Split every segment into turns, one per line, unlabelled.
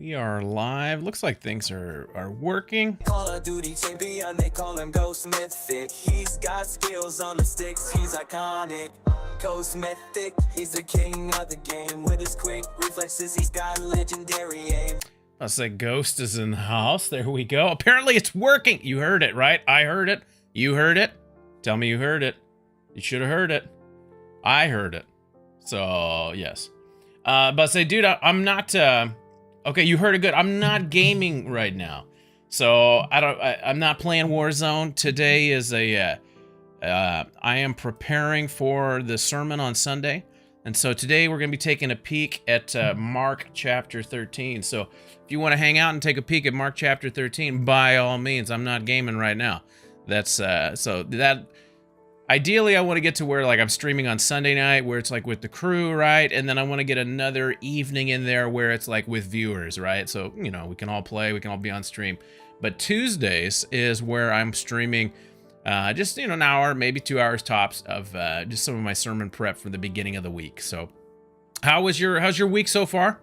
We are live. Looks like things are working.
Call of Duty champion, they call him Ghost Mythic. He's got skills on the sticks, he's iconic. Ghost Mythic, he's the king of the game. With his quick reflexes, he's got legendary aim.
I say Ghost is in the house. There we go. Apparently it's working. You heard it, right? I heard it. You heard it. Tell me you heard it. You should have heard it. I heard it. So, yes. But say, dude, I'm not... okay, you heard it good. I'm not gaming right now. So, I'm not playing Warzone. Today is I am preparing for the sermon on Sunday. And so today we're going to be taking a peek at Mark chapter 13. So if you want to hang out and take a peek at Mark chapter 13, by all means. I'm not gaming right now. That's so that ideally I want to get to where like I'm streaming on Sunday night where it's like with the crew, right? And then I want to get another evening in there where it's like with viewers, right? So, you know, we can all play, we can all be on stream. But Tuesdays is where I'm streaming just, you know, an hour, maybe 2 hours tops of just some of my sermon prep for the beginning of the week. So how's your week so far?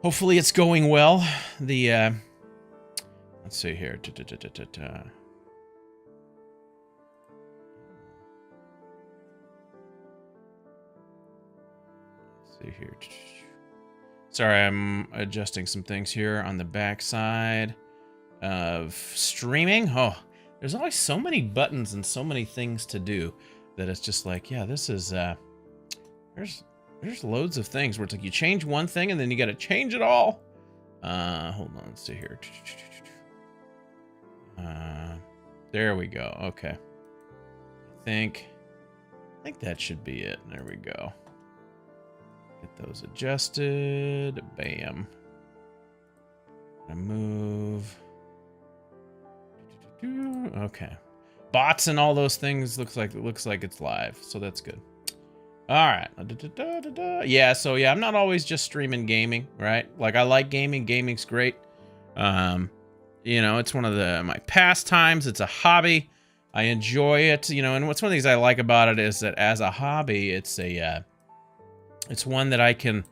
Hopefully it's going well. The let's see here. Let's see here. Sorry, I'm adjusting some things here on the back side of streaming. Oh, there's always so many buttons and so many things to do that it's just like, yeah, this is there's loads of things where it's like you change one thing and then you got to change it all. Hold on, let's see here. There we go. Okay. I think that should be it. There we go. Get those adjusted. Bam. I move. Okay. Bots and all those things looks like it's live, so that's good. All right. Yeah, so yeah, I'm not always just streaming gaming, right? Like I like gaming. Gaming's great. You know, it's one of my pastimes. It's a hobby. I enjoy it, you know, and what's one of the things I like about it is that as a hobby, it's one that I can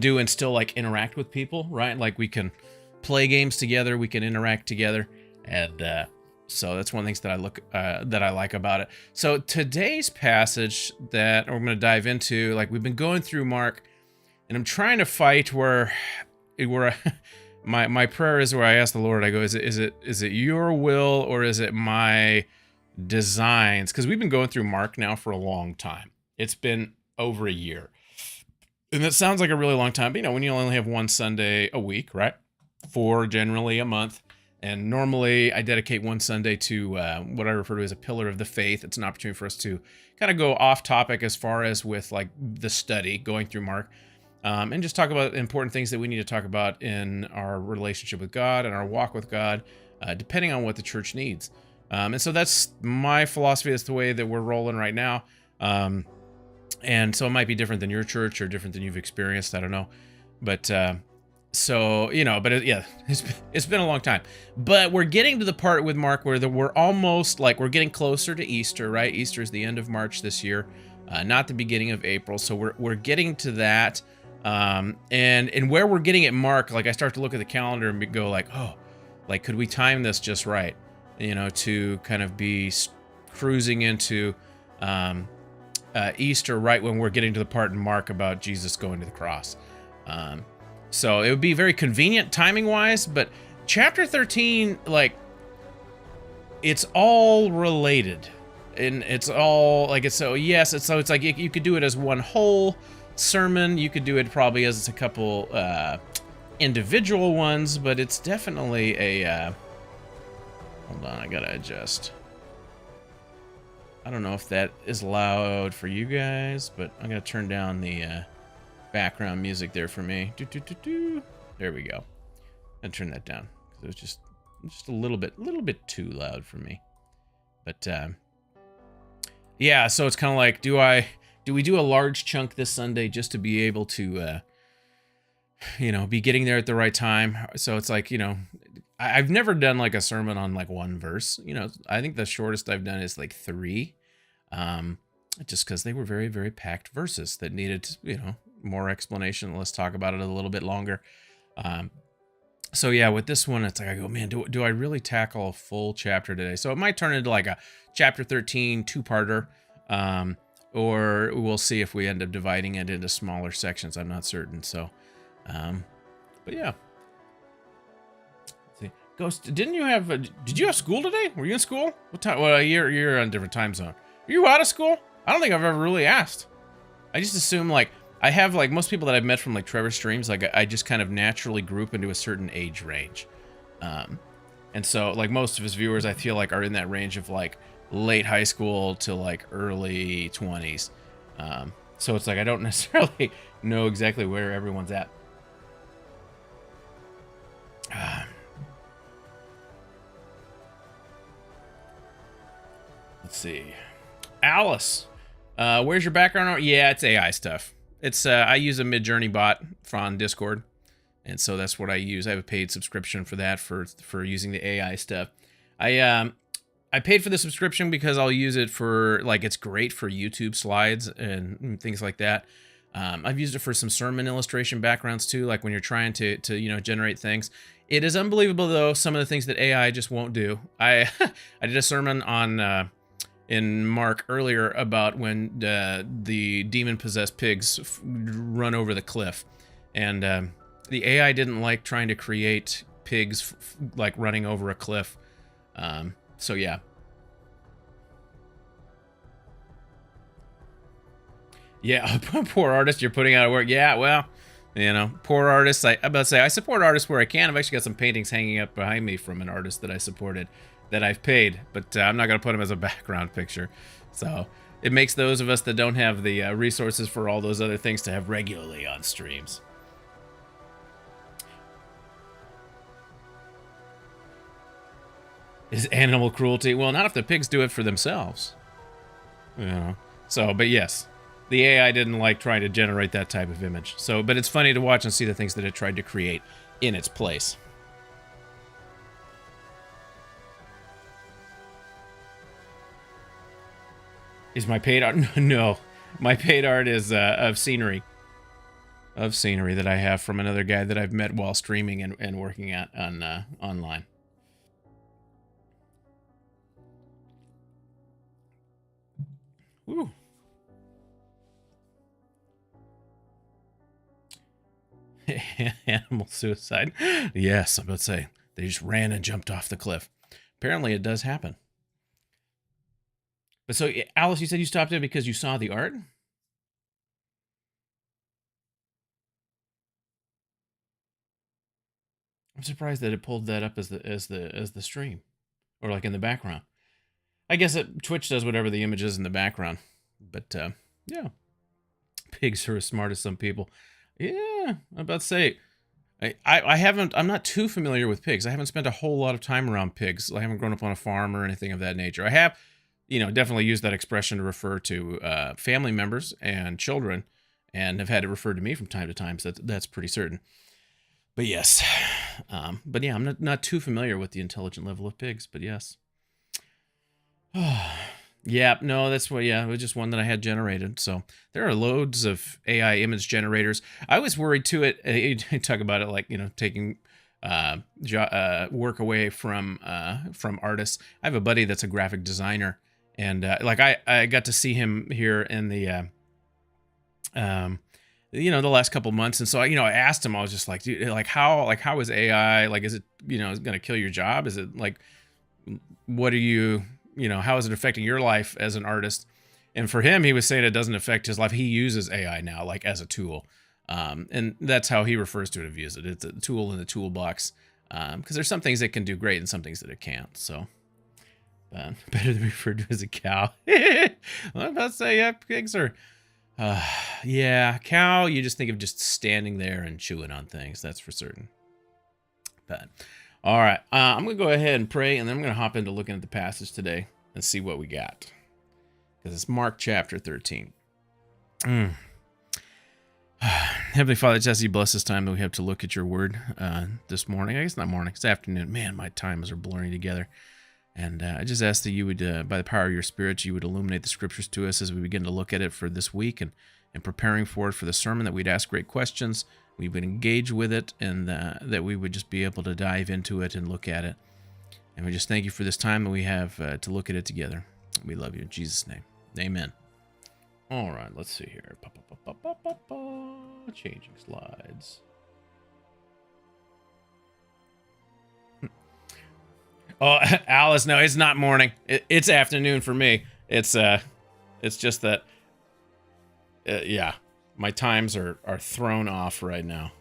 do and still like interact with people, right? Like we can play games together, we can interact together. And so that's one of the things that I like about it. So today's passage that we're going to dive into, like we've been going through Mark, and I'm trying to fight where my prayer is where I ask the Lord, I go, is it your will or is it my designs? Because we've been going through Mark now for a long time. It's been over a year, and that sounds like a really long time. But you know, when you only have one Sunday a week, right? 4 generally a month. And normally I dedicate one Sunday to what I refer to as a pillar of the faith. It's an opportunity for us to kind of go off topic as far as with like the study going through Mark and just talk about important things that we need to talk about in our relationship with God and our walk with God, depending on what the church needs. And so that's my philosophy. That's the way that we're rolling right now. And so it might be different than your church or different than you've experienced. I don't know. But so, you know, but it's been a long time. But we're getting to the part with Mark where we're almost like we're getting closer to Easter, right? Easter is the end of March this year, not the beginning of April. So we're getting to that. And where we're getting at Mark, like I start to look at the calendar and go like, oh, like could we time this just right? You know, to kind of be cruising into Easter right when we're getting to the part in Mark about Jesus going to the cross. So it would be very convenient timing-wise, but chapter 13, like, it's all related, and it's all like it's so yes, it's like you could do it as one whole sermon. You could do it probably as a couple individual ones, but it's definitely a. Hold on, I gotta adjust. I don't know if that is loud for you guys, but I'm gonna turn down the. Background music there for me. There we go. And turn that down because it was just a little bit too loud for me. But yeah, so it's kind of like, do we do a large chunk this Sunday just to be able to you know, be getting there at the right time? So it's like, you know, I've never done like a sermon on like one verse. You know, I think the shortest I've done is like 3. Just because they were very, very packed verses that needed, you know, more explanation. Let's talk about it a little bit longer. So yeah, with this one, it's like I go, man, do I really tackle a full chapter today? So it might turn into like a chapter 13 two-parter, or we'll see if we end up dividing it into smaller sections. I'm not certain. So, but yeah. Let's see, Ghost, didn't you have? Did you have school today? Were you in school? What time? Well, you're on a different time zone. Are you out of school? I don't think I've ever really asked. I just assume like. I have, like, most people that I've met from, like, Trevor streams, like, I just kind of naturally group into a certain age range. And so, like, most of his viewers, I feel like, are in that range of, like, late high school to, like, early 20s. So it's like, I don't necessarily know exactly where everyone's at. Let's see. Alice, where's your background? Yeah, it's AI stuff. It's I use a Midjourney bot on Discord, and so that's what I use. I have a paid subscription for that for using the AI stuff. I paid for the subscription because I'll use it for, like, it's great for YouTube slides and things like that. I've used it for some sermon illustration backgrounds too, like when you're trying to generate things. It is unbelievable though, some of the things that AI just won't do. I did a sermon on in Mark earlier about when the demon-possessed pigs run over the cliff. And the AI didn't like trying to create pigs like running over a cliff. So yeah. Yeah, poor artist, you're putting out of work. Yeah, well, you know, poor artists. I'm about to say, I support artists where I can. I've actually got some paintings hanging up behind me from an artist that I supported, that I've paid, but I'm not going to put them as a background picture. So it makes those of us that don't have the resources for all those other things to have regularly on streams. Is animal cruelty? Well, not if the pigs do it for themselves. You know. So, but yes, the AI didn't like trying to generate that type of image. So, but it's funny to watch and see the things that it tried to create in its place. Is my paid art? No, my paid art is of scenery. Of scenery that I have from another guy that I've met while streaming and working at on online. Woo. Animal suicide. Yes, I'm about to say they just ran and jumped off the cliff. Apparently, it does happen. But so, Alice, you said you stopped in because you saw the art? I'm surprised that it pulled that up as the stream, or like in the background. I guess Twitch does whatever the image is in the background. But yeah, pigs are as smart as some people. Yeah, I'm about to say, I'm not too familiar with pigs. I haven't spent a whole lot of time around pigs. I haven't grown up on a farm or anything of that nature. I have, definitely used that expression to refer to family members and children, and have had it referred to me from time to time. So that's pretty certain. But yes, but yeah, I'm not too familiar with the intelligent level of pigs. But yes. Yeah, no, that's what, yeah, it was just one that I had generated. So there are loads of AI image generators. I was worried too, you talk about it like, taking work away from artists. I have a buddy that's a graphic designer, and like I got to see him here in the the last couple months, and so I asked him, I was just like, dude, how is AI, like, is it going to kill your job? Is it like, what are you, how is it affecting your life as an artist? And for him, he was saying it doesn't affect his life. He uses AI now, like, as a tool. And that's how he refers to it, views it. It's a tool in the toolbox. Because there's some things it can do great and some things that it can't. So, better than referred to as a cow. I'm about to say, yeah, pigs are, yeah, cow, you just think of just standing there and chewing on things. That's for certain. But all right, I'm going to go ahead and pray, and then I'm going to hop into looking at the passage today and see what we got. Because it's Mark chapter 13. Heavenly Father, just ask you bless this time that we have to look at your word this morning. I guess not morning, it's afternoon. Man, my times are blurring together. And I just ask that you would, by the power of your Spirit, you would illuminate the scriptures to us as we begin to look at it for this week and preparing for it for the sermon, that we'd ask great questions, we would engage with it, and that we would just be able to dive into it and look at it. And we just thank you for this time that we have to look at it together. We love you in Jesus' name. Amen. All right, let's see here. Changing slides. Oh, Alice, no, it's not morning. It's afternoon for me. It's just that, yeah, my times are thrown off right now.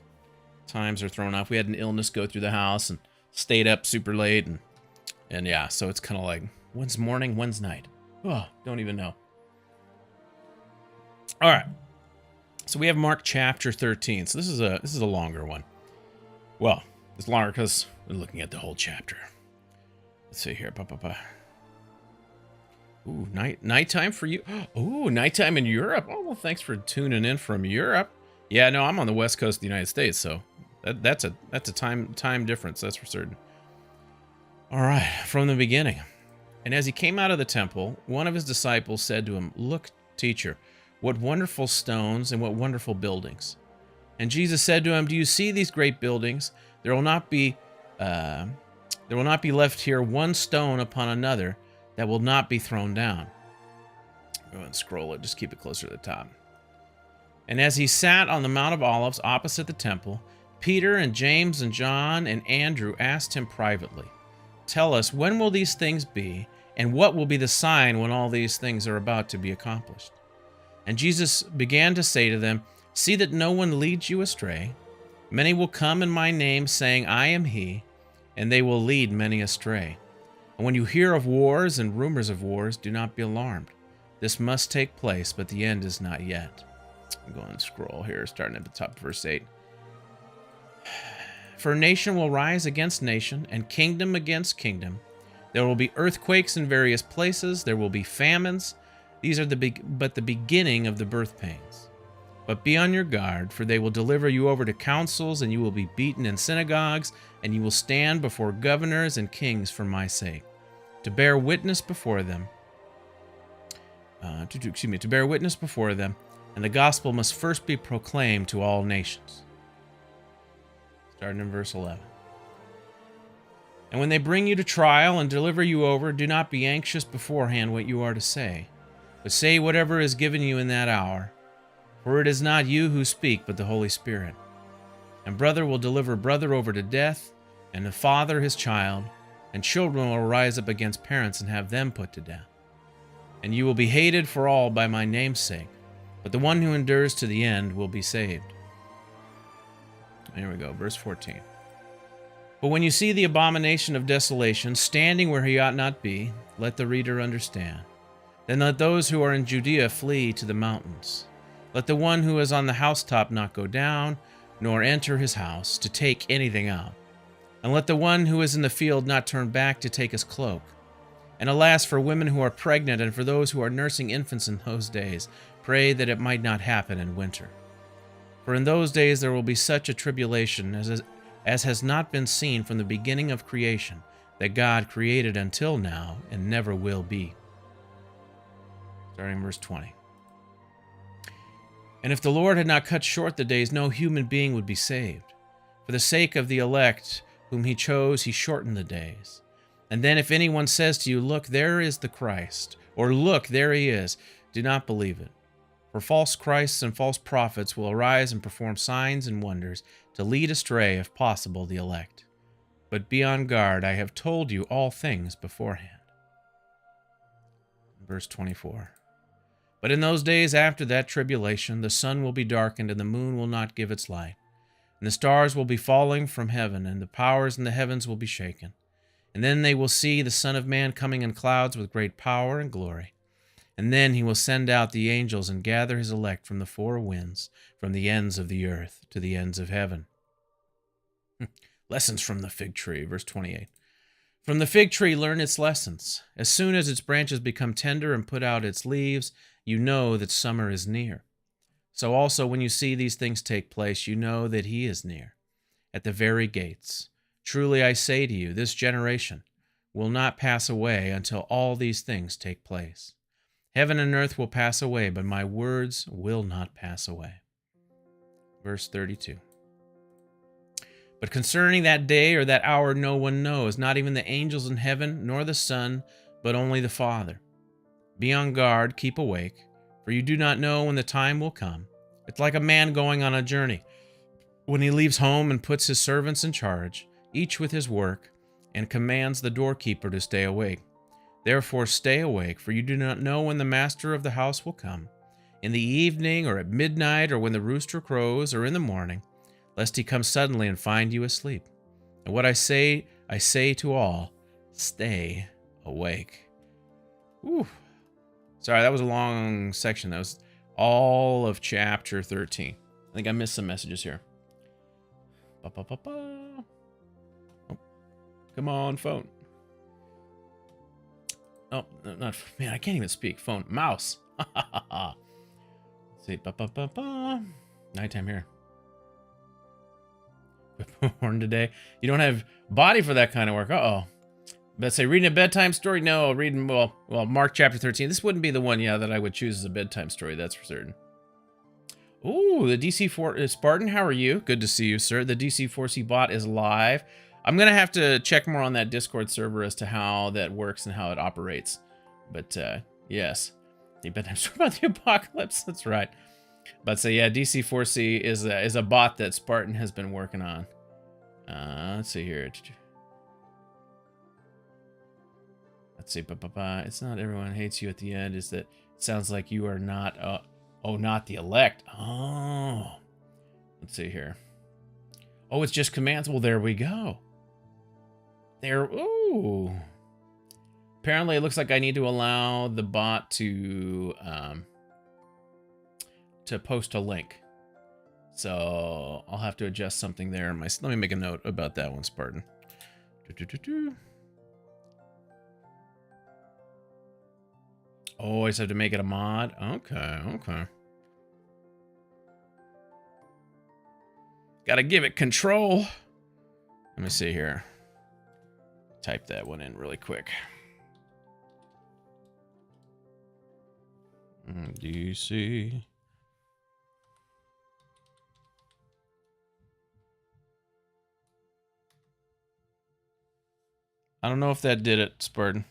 Times are thrown off. We had an illness go through the house and stayed up super late, and yeah, so it's kind of like, when's morning, when's night? Oh, don't even know. All right, so we have Mark chapter 13. So this is a longer one. Well, it's longer because we're looking at the whole chapter. Let's see here. Ooh, nighttime for you. Ooh, nighttime in Europe. Oh, well, thanks for tuning in from Europe. Yeah, no, I'm on the west coast of the United States, so that's a time difference, that's for certain. All right, from the beginning. And as he came out of the temple, one of his disciples said to him, "Look, teacher, what wonderful stones and what wonderful buildings." And Jesus said to him, "Do you see these great buildings? There will not be left here one stone upon another that will not be thrown down." Go ahead and scroll it, just keep it closer to the top. And as he sat on the Mount of Olives opposite the temple, Peter and James and John and Andrew asked him privately, "Tell us, when will these things be, and what will be the sign when all these things are about to be accomplished?" And Jesus began to say to them, "See that no one leads you astray. Many will come in my name, saying, 'I am he,' and they will lead many astray. And when you hear of wars and rumors of wars, do not be alarmed. This must take place, but the end is not yet." I'm going to scroll here, starting at the top of verse 8. "For nation will rise against nation, and kingdom against kingdom. There will be earthquakes in various places. There will be famines. These are the beginning of the birth pains. But be on your guard, for they will deliver you over to councils, and you will be beaten in synagogues, and you will stand before governors and kings for my sake, to bear witness before them. To bear witness before them, and the gospel must first be proclaimed to all nations." Starting in verse 11. "And when they bring you to trial and deliver you over, do not be anxious beforehand what you are to say, but say whatever is given you in that hour. For it is not you who speak, but the Holy Spirit. And brother will deliver brother over to death, and the father his child, and children will rise up against parents and have them put to death. And you will be hated for all by my name's sake, but the one who endures to the end will be saved." Here we go, verse 14. "But when you see the abomination of desolation standing where he ought not be, let the reader understand. Then let those who are in Judea flee to the mountains. Let the one who is on the housetop not go down, nor enter his house to take anything out. And let the one who is in the field not turn back to take his cloak. And alas, for women who are pregnant and for those who are nursing infants in those days, pray that it might not happen in winter. For in those days there will be such a tribulation as has not been seen from the beginning of creation, that God created until now and never will be." Starting in verse 20. "And if the Lord had not cut short the days, no human being would be saved. For the sake of the elect whom he chose, he shortened the days. And then if anyone says to you, 'Look, there is the Christ,' or 'Look, there he is,' do not believe it. For false Christs and false prophets will arise and perform signs and wonders to lead astray, if possible, the elect. But be on guard, I have told you all things beforehand." Verse 24. "But in those days after that tribulation, the sun will be darkened, and the moon will not give its light. And the stars will be falling from heaven, and the powers in the heavens will be shaken. And then they will see the Son of Man coming in clouds with great power and glory. And then he will send out the angels and gather his elect from the four winds, from the ends of the earth to the ends of heaven." Lessons from the fig tree, verse 28. "From the fig tree learn its lessons. As soon as its branches become tender and put out its leaves, you know that summer is near. So also when you see these things take place, you know that he is near, at the very gates. Truly I say to you, this generation will not pass away until all these things take place. Heaven and earth will pass away, but my words will not pass away." Verse 32. But concerning that day or that hour no one knows, not even the angels in heaven, nor the Son, but only the Father. Be on guard, keep awake, for you do not know when the time will come. It's like a man going on a journey, when he leaves home and puts his servants in charge, each with his work, and commands the doorkeeper to stay awake. Therefore stay awake, for you do not know when the master of the house will come, in the evening, or at midnight, or when the rooster crows, or in the morning, lest he come suddenly and find you asleep. And what I say to all, stay awake. Whew. Sorry, that was a long section. That was all of chapter 13. I think I missed some messages here. Oh, come on, phone. Oh, no, not man. I can't even speak. Phone, mouse. Let's see. Nighttime here. Born today. You don't have body for that kind of work. Uh-oh. Let's say reading a bedtime story. No, reading well, Mark chapter 13. This wouldn't be the one, yeah, that I would choose as a bedtime story. That's for certain. Ooh, the DC4 Spartan. How are you? Good to see you, sir. The DC4C bot is live. I'm gonna have to check more on that Discord server as to how that works and how it operates. But yes, the bedtime story about the apocalypse. That's right. But so yeah, DC4C is a bot that Spartan has been working on. Let's see here. Let's see. It's not everyone hates you at the end. Is that it sounds like you are not. Oh, not the elect. Oh, let's see here. Oh, it's just commands. Well, there we go. There. Ooh. Apparently, it looks like I need to allow the bot to post a link. So I'll have to adjust something there. Let me make a note about that one, Spartan. Oh, I just have to make it a mod? Okay, okay. Gotta give it control. Let me see here. Type that one in really quick. DC. I don't know if that did it, Spartan.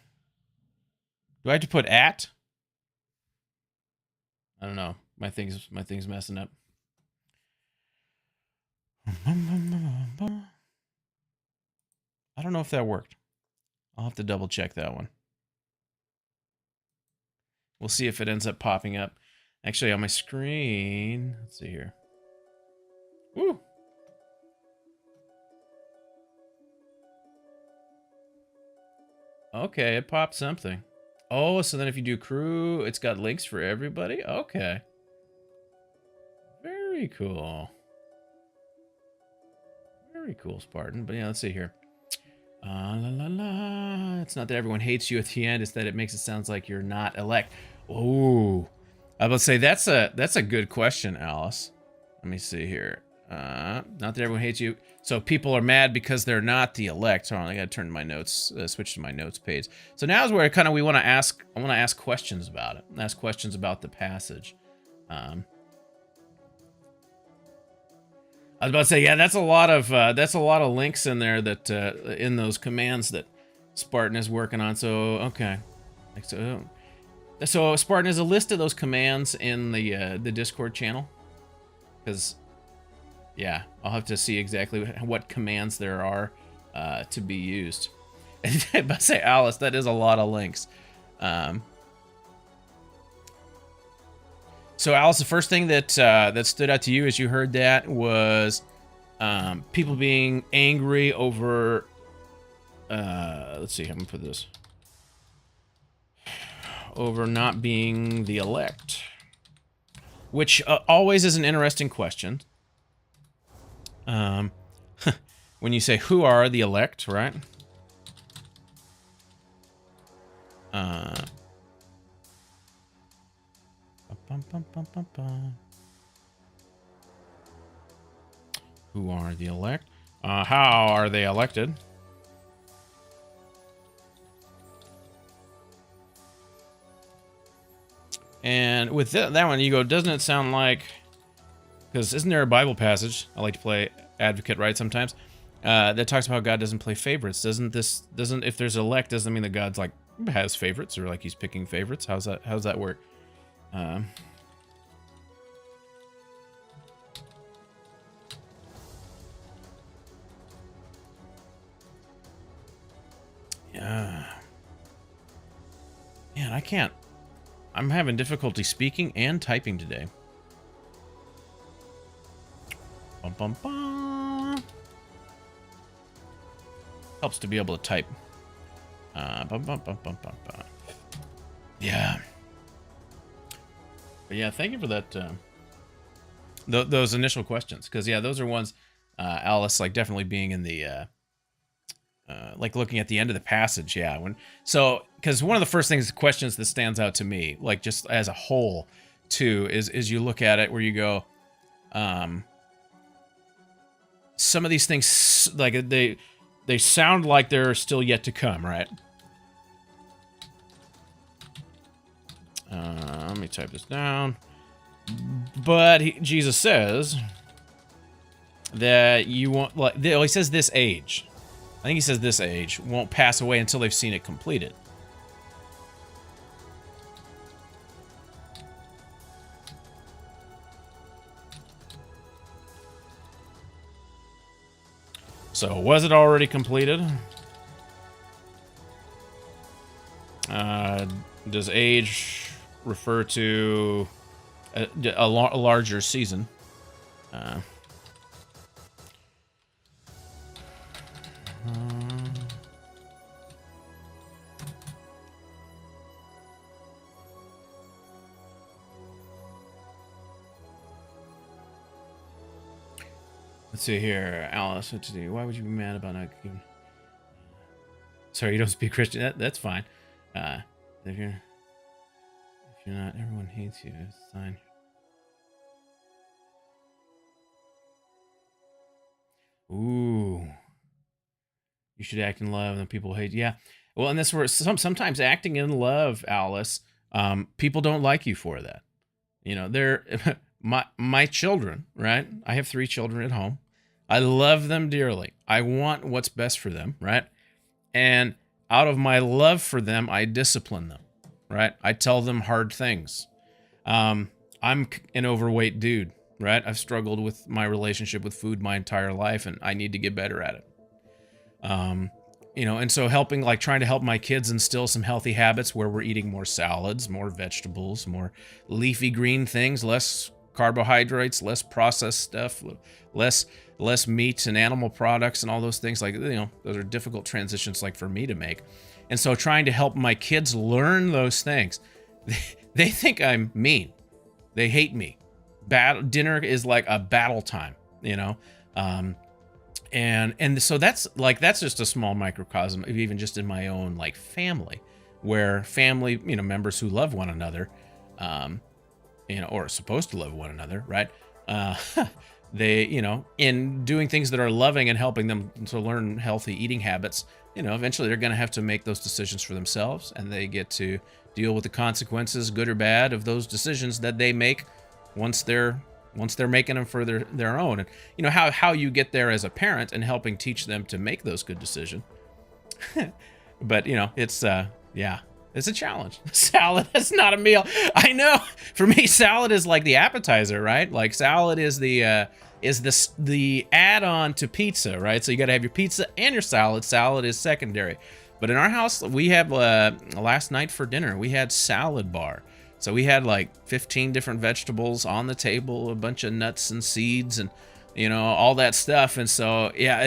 Do I have to put at? I don't know. My thing's messing up. I don't know if that worked. I'll have to double check that one. We'll see if it ends up popping up. Actually, on my screen, let's see here. Woo! Okay, it popped something. Oh, so then if you do crew, it's got links for everybody? Okay. Very cool. Very cool, Spartan. But yeah, let's see here. La la la. It's not that everyone hates you at the end, it's that it makes it sound like you're not elect. Oh. I would say that's a good question, Alice. Let me see here. Not that everyone hates you. So people are mad because they're not the elect. Hold on, I gotta turn to my notes, switch to my notes page. So now is where I want to ask questions about it. Ask questions about the passage. I was about to say, yeah, that's a lot of links in there that in those commands that Spartan is working on. So okay, so Spartan, is a list of those commands in the Discord channel? Because yeah, I'll have to see exactly what commands there are to be used. But I say, Alice, that is a lot of links. So Alice, the first thing that stood out to you as you heard that was people being angry over. Let's see, how I'm gonna put this. Over not being the elect, which always is an interesting question. When you say who are the elect, right? Who are the elect? How are they elected? And with that one, you go, doesn't it sound like... Because isn't there a Bible passage? I like to play advocate, right, sometimes? that talks about God doesn't play favorites. Doesn't if there's elect, doesn't mean that God's like has favorites or like he's picking favorites. How's that work? Yeah. Man, I can't. I'm having difficulty speaking and typing today. Bum, bum, bum. Helps to be able to type. Bum, bum, bum, bum, bum, bum. Yeah. But yeah, thank you for that. Those initial questions, because yeah, those are ones. Alice, like definitely being in the like looking at the end of the passage. Yeah, because one of the first questions that stands out to me, like just as a whole, too, is you look at it where you go, some of these things like they sound like they're still yet to come, right? Let me type this down. But Jesus says that you won't, like, he says this age. I think he says this age won't pass away until they've seen it completed. So, was it already completed? Does age refer to a larger season? Let's see here, Alice. What to do? Why would you be mad about not giving? Sorry, you don't speak Christian. That's fine. If you're not, everyone hates you. It's a sign. Ooh. You should act in love, and then people hate. Yeah. Well, and that's where sometimes acting in love, Alice. People don't like you for that. You know, they're my children, right? I have 3 children at home. I love them dearly. I want what's best for them, right? And out of my love for them, I discipline them, right? I tell them hard things. I'm an overweight dude, right? I've struggled with my relationship with food my entire life, and I need to get better at it. You know, and so trying to help my kids instill some healthy habits where we're eating more salads, more vegetables, more leafy green things, less carbohydrates, less processed stuff, less meat and animal products and all those things. Like, you know, those are difficult transitions like for me to make. And so trying to help my kids learn those things. They think I'm mean. They hate me. Dinner is like a battle time, you know? And so that's just a small microcosm of even just in my own like family, where family, you know, members who love one another, you know, or are supposed to love one another, right? They, you know, in doing things that are loving and helping them to learn healthy eating habits, you know, eventually they're going to have to make those decisions for themselves, and they get to deal with the consequences, good or bad, of those decisions that they make once they're making them for their own. And you know how you get there as a parent and helping teach them to make those good decisions. But you know, it's it's a challenge. Salad is not a meal. I know. For me, salad is like the appetizer, right? Like salad is the add-on to pizza, right? So you got to have your pizza and your salad. Salad is secondary. But in our house, we have last night for dinner, we had salad bar. So we had like 15 different vegetables on the table, a bunch of nuts and seeds, and you know, all that stuff. And so yeah,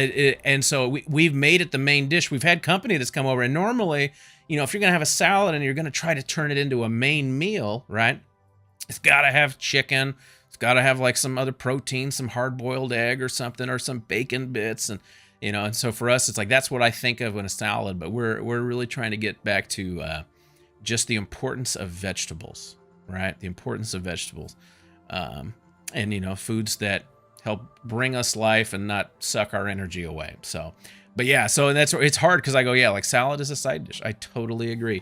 and so we've made it the main dish. We've had company that's come over, and normally, you know, if you're gonna have a salad and you're gonna try to turn it into a main meal, right? It's gotta have chicken. It's gotta have like some other protein, some hard-boiled egg or something, or some bacon bits, and you know. And so for us, it's like that's what I think of in a salad. But we're really trying to get back to just the importance of vegetables, right? The importance of vegetables, and you know, foods that help bring us life and not suck our energy away. So, but yeah, so and that's it's hard because I go, yeah, like salad is a side dish. I totally agree,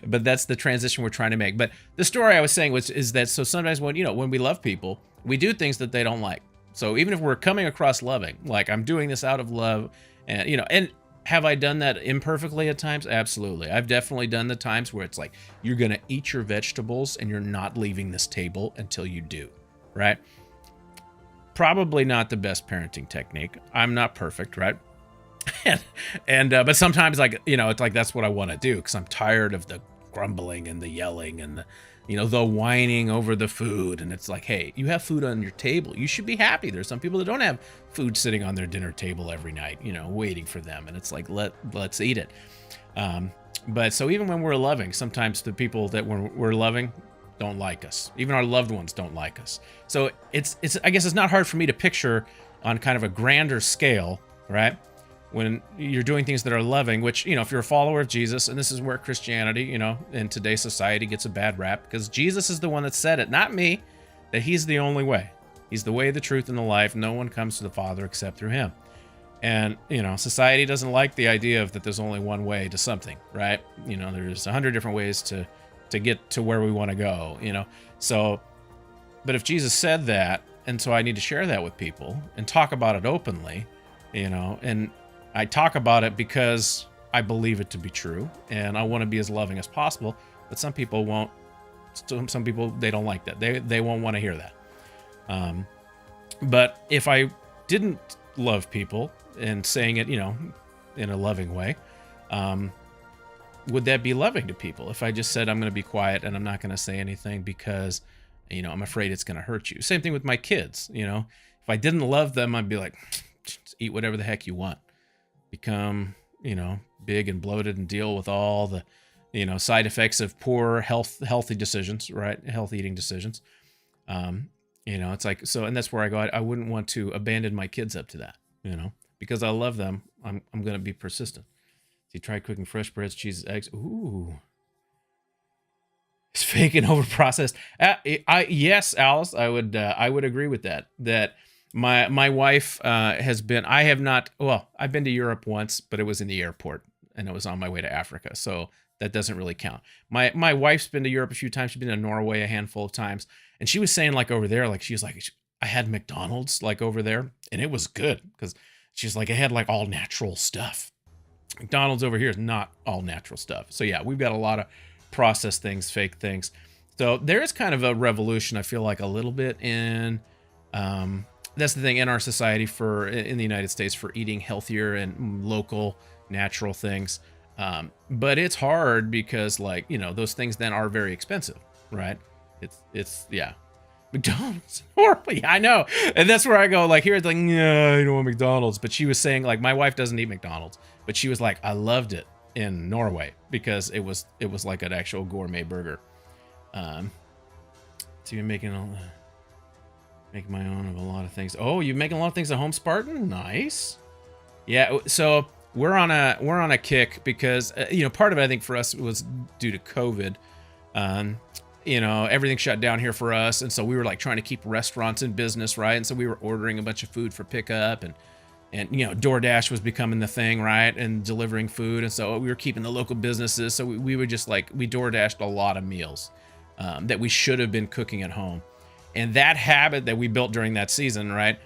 but that's the transition we're trying to make. But the story I was saying is that so sometimes when we love people, we do things that they don't like. So even if we're coming across loving, like I'm doing this out of love, and and have I done that imperfectly at times? Absolutely. I've definitely done the times where it's like, you're going to eat your vegetables and you're not leaving this table until you do, right? Probably not the best parenting technique. I'm not perfect, right? But sometimes, like, it's like that's what I want to do, because I'm tired of the grumbling and the yelling and the whining over the food. And it's like, hey, you have food on your table, you should be happy. There's some people that don't have food sitting on their dinner table every night, waiting for them, and it's like, let's eat it. But so even when we're loving, sometimes the people that we're loving don't like us. Even our loved ones don't like us. So it's I guess it's not hard for me to picture on kind of a grander scale, right? When you're doing things that are loving, which, if you're a follower of Jesus, and this is where Christianity, in today's society gets a bad rap, because Jesus is the one that said it, not me, that he's the only way. He's the way, the truth, and the life. No one comes to the Father except through him. And, society doesn't like the idea of that there's only one way to something, right? There's 100 different ways to get to where we want to go, So, but if Jesus said that, and so I need to share that with people and talk about it openly, and I talk about it because I believe it to be true, and I want to be as loving as possible. But some people won't. Some people, they don't like that. They won't want to hear that. But if I didn't love people and saying it, in a loving way, would that be loving to people? If I just said, I'm going to be quiet and I'm not going to say anything because, I'm afraid it's going to hurt you. Same thing with my kids. If I didn't love them, I'd be like, just eat whatever the heck you want. Become, big and bloated and deal with all the, side effects of poor healthy decisions, right? Healthy eating decisions. It's like, so, and that's where I go, I wouldn't want to abandon my kids up to that, because I love them. I'm going to be persistent. So you try cooking fresh breads, cheeses, eggs. Ooh. It's fake and over processed. Yes, Alice, I would agree with that. That my wife has been. I have not. Well, I've been to Europe once, but it was in the airport, and it was on my way to Africa, so that doesn't really count. My wife's been to Europe a few times. She's been to Norway a handful of times, and she was saying, like, over there, like, she was like, I had McDonald's like over there, and it was good, because she's like, it had like all natural stuff. McDonald's over here is not all natural stuff. So yeah, we've got a lot of processed things, fake things. So there is kind of a revolution, I feel like, a little bit in, that's the thing, in our society in the United States, for eating healthier and local natural things. But it's hard because, like, those things then are very expensive, right? It's yeah. McDonald's, horrible. Yeah, I know. And that's where I go, like, here it's like, yeah, I don't want McDonald's. But she was saying, like, my wife doesn't eat McDonald's, but she was like, I loved it in Norway because it was like an actual gourmet burger. So you're making my own of a lot of things. Oh, you're making a lot of things at home, Spartan? Nice. Yeah, so we're on a kick because part of it, I think, for us was due to COVID. Everything shut down here for us, and so we were like trying to keep restaurants in business, right? And so we were ordering a bunch of food for pickup, and DoorDash was becoming the thing, right? And delivering food, and so we were keeping the local businesses. So we were just like, we DoorDashed a lot of meals that we should have been cooking at home, and that habit that we built during that season, right,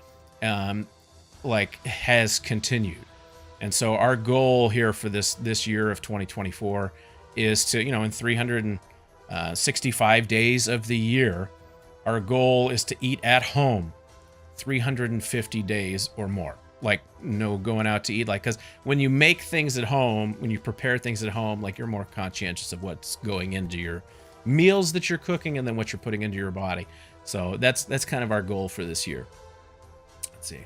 has continued. And so our goal here for this year of 2024 is to, in 365 days of the year, our goal is to eat at home 350 days or more. Like, no going out to eat, like, because when you make things at home, when you prepare things at home, like, you're more conscientious of what's going into your meals that you're cooking and then what you're putting into your body. So that's kind of our goal for this year. Let's see.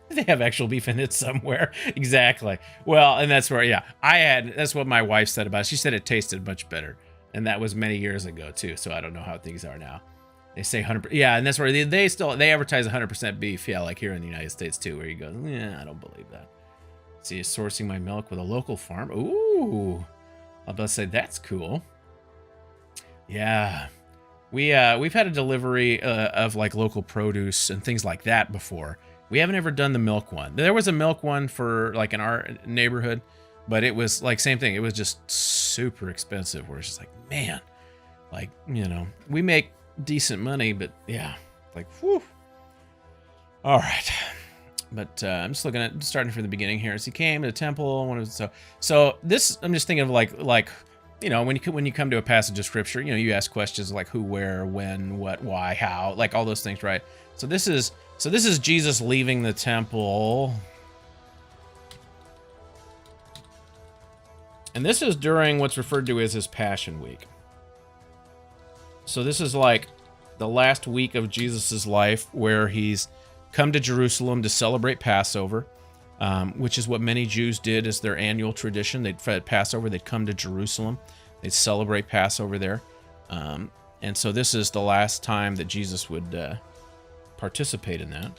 They have actual beef in it somewhere. Exactly. Well, and that's where, yeah, that's what my wife said about it. She said it tasted much better. And that was many years ago too. So I don't know how things are now. They say 100%. Yeah. And that's where they advertise 100% beef. Yeah. Like here in the United States too, where you go, yeah, I don't believe that. See, sourcing my milk with a local farm. Ooh, I was about to say, that's cool. Yeah. We've had a delivery of like local produce and things like that before. We haven't ever done the milk one. There was a milk one for like in our neighborhood But it was like same thing. It was just super expensive. Where it's just like, man, like, you know, we make decent money, but yeah, like, whew. All right. But I'm just looking at starting from the beginning here. As he came to the temple, so this I'm just thinking of like you know, when you come to a passage of scripture, you know, you ask questions like who, where, when, what, why, how, like all those things, right? So this is Jesus leaving the temple. And this is during what's referred to as his Passion Week. So this is like the last week of Jesus's life where he's come to Jerusalem to celebrate Passover, which is what many Jews did as their annual tradition. They'd fed Passover, they'd come to Jerusalem, they'd celebrate Passover there. And so this is the last time that Jesus would participate in that.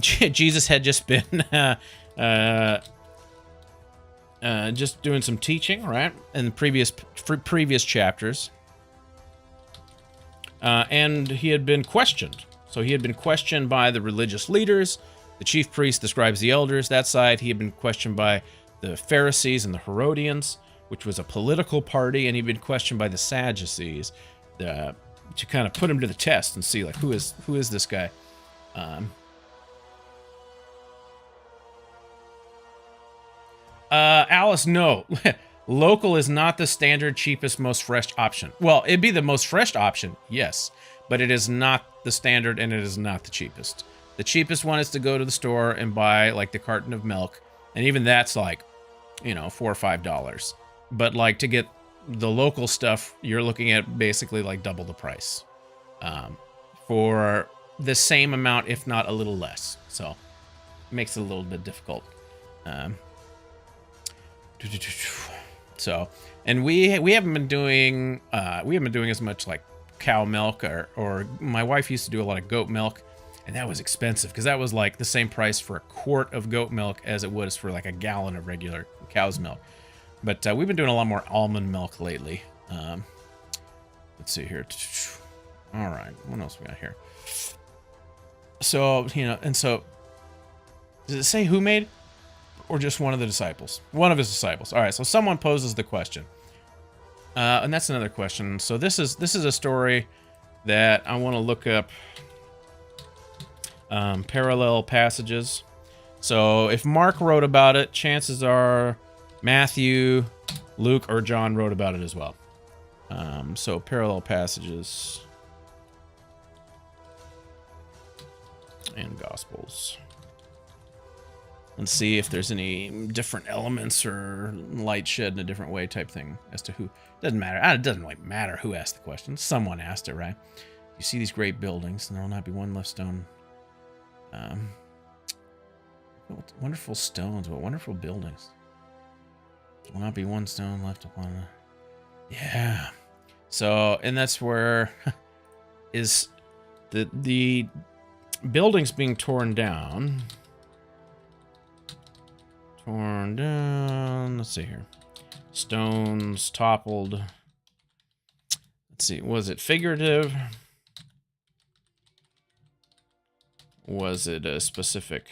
Jesus had just been just doing some teaching, right, in the previous chapters, and he had been questioned. So he had been questioned by the religious leaders, the chief priests, the scribes, the elders. That side, he had been questioned by the Pharisees and the Herodians, which was a political party, and he'd been questioned by the Sadducees to kind of put him to the test and see like who is this guy. Alice, no. Local is not the standard, cheapest, most fresh option. Well, it'd be the most fresh option, yes, but it is not the standard and it is not the cheapest. The cheapest one is to go to the store and buy like the carton of milk, and even that's like, you know, $4 or $5. But like to get the local stuff, you're looking at basically like double the price for the same amount, if not a little less. So it makes it a little bit difficult. So, and we haven't been doing as much like cow milk or my wife used to do a lot of goat milk, and that was expensive because that was like the same price for a quart of goat milk as it was for like a gallon of regular cow's milk. But we've been doing a lot more almond milk lately. Let's see here. All right, what else we got here? So, you know, and so does it say who made? Or just one of the disciples? One of his disciples. All right, so someone poses the question. And that's another question. So this is a story that I want to look up parallel passages. So if Mark wrote about it, chances are Matthew, Luke, or John wrote about it as well. So parallel passages and Gospels. And see if there's any different elements or light shed in a different way type thing as to who. Doesn't matter. It doesn't really matter who asked the question. Someone asked it, right? You see these great buildings, and there will not be one left stone. What wonderful stones. What wonderful buildings. There will not be one stone left upon it. Yeah. So, and that's where is the buildings being torn down. Torn down. Let's see here. Stones toppled. Let's see. Was it figurative? Was it a specific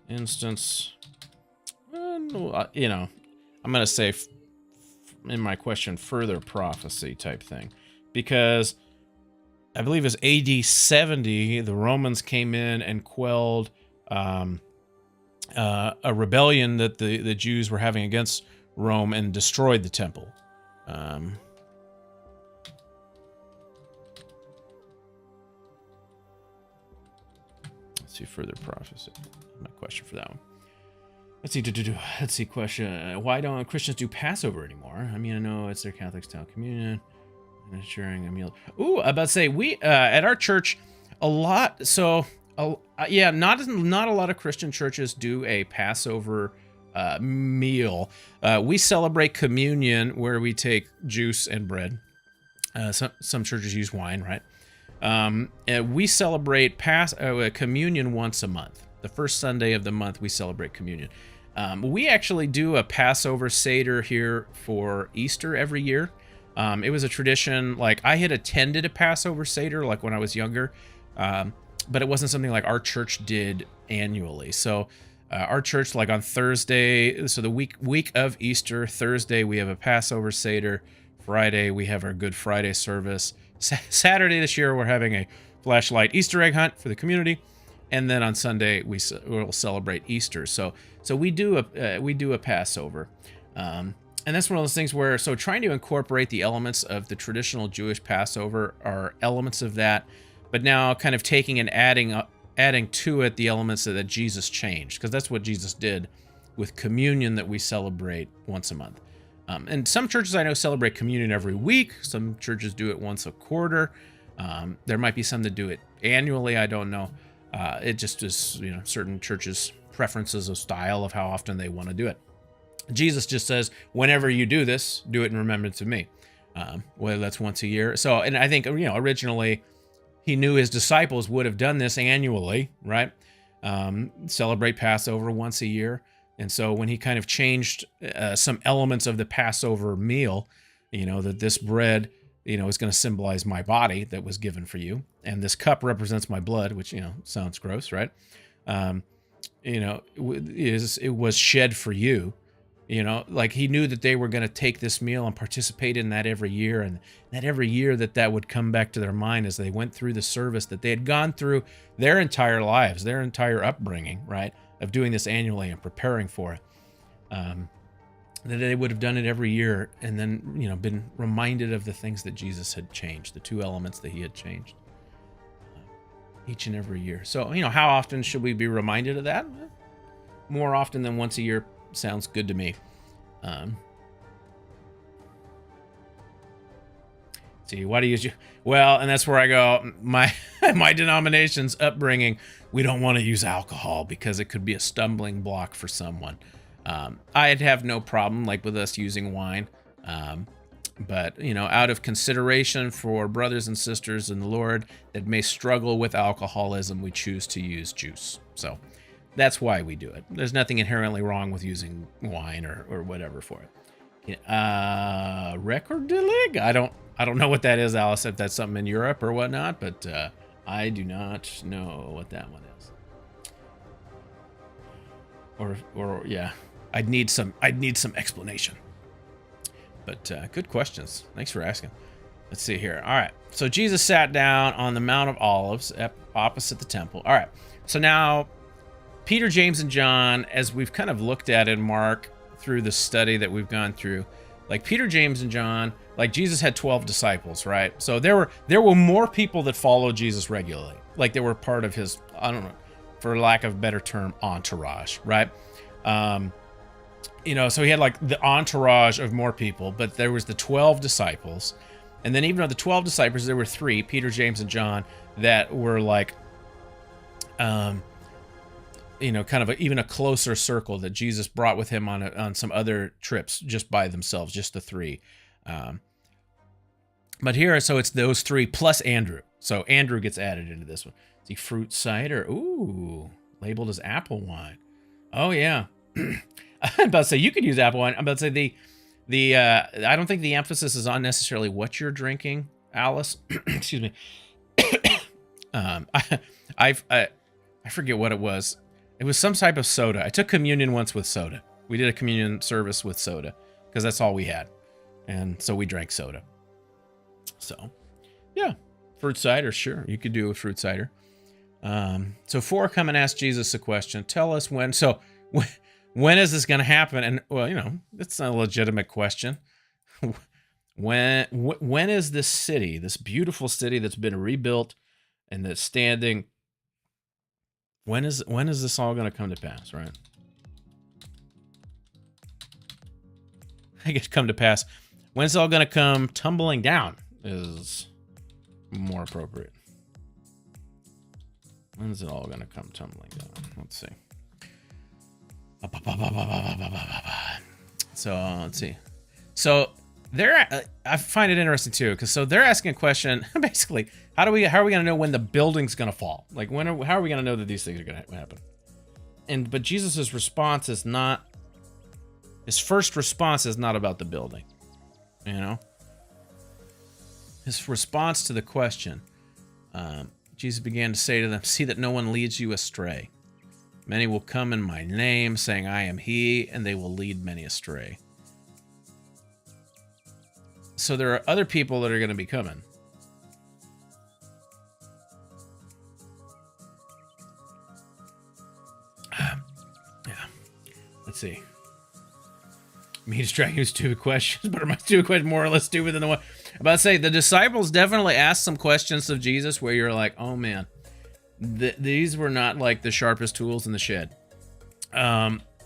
instance? No, you know, I'm going to say in my question, further prophecy type thing. Because I believe it was AD 70, the Romans came in and quelled a rebellion that the Jews were having against Rome and destroyed the temple. Let's see, further prophecy. My question for that one. Let's see, question. Why don't Christians do Passover anymore? I mean, I know it's their Catholic style communion and ensuring a meal. Ooh, I'm about to say, we at our church a lot. So yeah, not a lot of Christian churches do a Passover meal. We celebrate communion where we take juice and bread. Some churches use wine, right? We celebrate communion once a month. The first Sunday of the month, we celebrate communion. We actually do a Passover Seder here for Easter every year. It was a tradition. Like, I had attended a Passover Seder, like, when I was younger, but it wasn't something like our church did annually. So our church, like, on Thursday, so the week of Easter, Thursday, we have a Passover Seder. Friday, we have our Good Friday service. Saturday this year, we're having a flashlight Easter egg hunt for the community. And then on Sunday, we'll celebrate Easter. So we do a Passover. And that's one of those things where, so trying to incorporate the elements of the traditional Jewish Passover are elements of that, but now kind of taking and adding to it the elements that Jesus changed, because that's what Jesus did with communion that we celebrate once a month. And some churches I know celebrate communion every week. Some churches do it once a quarter. There might be some that do it annually. I don't know. It just is, certain churches' preferences of style of how often they want to do it. Jesus just says, whenever you do this, do it in remembrance of me. Whether that's once a year. So, and I think, originally he knew his disciples would have done this annually, right? Celebrate Passover once a year. And so when he kind of changed some elements of the Passover meal, that this bread, is going to symbolize my body that was given for you. And this cup represents my blood, which, sounds gross, right? It was shed for you. Like, he knew that they were going to take this meal and participate in that every year, and that every year that would come back to their mind as they went through the service that they had gone through their entire lives, their entire upbringing, right, of doing this annually and preparing for it. That they would have done it every year, and then, been reminded of the things that Jesus had changed, the two elements that he had changed each and every year. So, how often should we be reminded of that? More often than once a year sounds good to me. See, why do you use you? Well, and that's where I go. My denomination's upbringing, we don't want to use alcohol because it could be a stumbling block for someone. I'd have no problem with us using wine. But, out of consideration for brothers and sisters in the Lord that may struggle with alcoholism, we choose to use juice. So that's why we do it. There's nothing inherently wrong with using wine or whatever for it. Rekordilig? I don't know what that is, Alice, if that's something in Europe or whatnot, but I do not know what that one is. Or yeah, I'd need some explanation. But good questions. Thanks for asking. Let's see here. All right. So Jesus sat down on the Mount of Olives opposite the temple. All right. So now Peter, James, and John, as we've kind of looked at in Mark through the study that we've gone through, like Peter, James, and John, like Jesus had 12 disciples, right? So there were more people that followed Jesus regularly. Like they were part of his, I don't know, for lack of a better term, entourage, right? So he had like the entourage of more people, but there was the 12 disciples. And then even of the 12 disciples, there were 3, Peter, James, and John, that were like, kind of even a closer circle that Jesus brought with him on some other trips just by themselves, just the 3. But here, so it's those 3 plus Andrew. So Andrew gets added into this one. See, fruit cider. Ooh, labeled as apple wine. Oh, yeah. I'm about to say you could use apple wine. I'm about to say the I don't think the emphasis is on necessarily what you're drinking, Alice. Excuse me. I forget what it was. It was some type of soda. I took communion once with soda. We did a communion service with soda because that's all we had, and so we drank soda. So, yeah, fruit cider. Sure, you could do a fruit cider. So 4 come and ask Jesus a question. Tell us when. So when is this going to happen? And well, it's a legitimate question. When is this city, this beautiful city that's been rebuilt and that's standing? When is this all going to come to pass? Right? I guess come to pass. When's it all going to come tumbling down is more appropriate. When's it all going to come tumbling down? Let's see. So let's see. So I find it interesting too, because they're asking a question. Basically, how are we going to know when the building's going to fall? Like how are we going to know that these things are going to happen? But Jesus's response is not. His first response is not about the building. his response to the question, Jesus began to say to them, "See that no one leads you astray. Many will come in my name, saying, 'I am he,' and they will lead many astray." So there are other people that are going to be coming. Yeah. Let's see. Me distracting you with stupid questions, but are my stupid questions more or less stupid than the one? I'm about to say, the disciples definitely asked some questions of Jesus where you're like, oh man, these were not like the sharpest tools in the shed.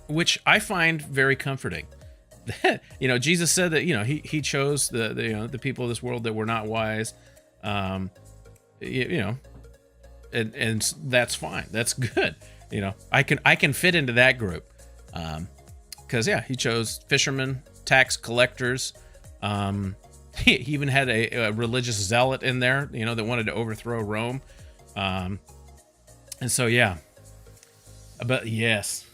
Which I find very comforting. Jesus said that, he chose the people of this world that were not wise. And that's fine. That's good. I can fit into that group. Because he chose fishermen, tax collectors. He even had a religious zealot in there, that wanted to overthrow Rome. And so, but yes,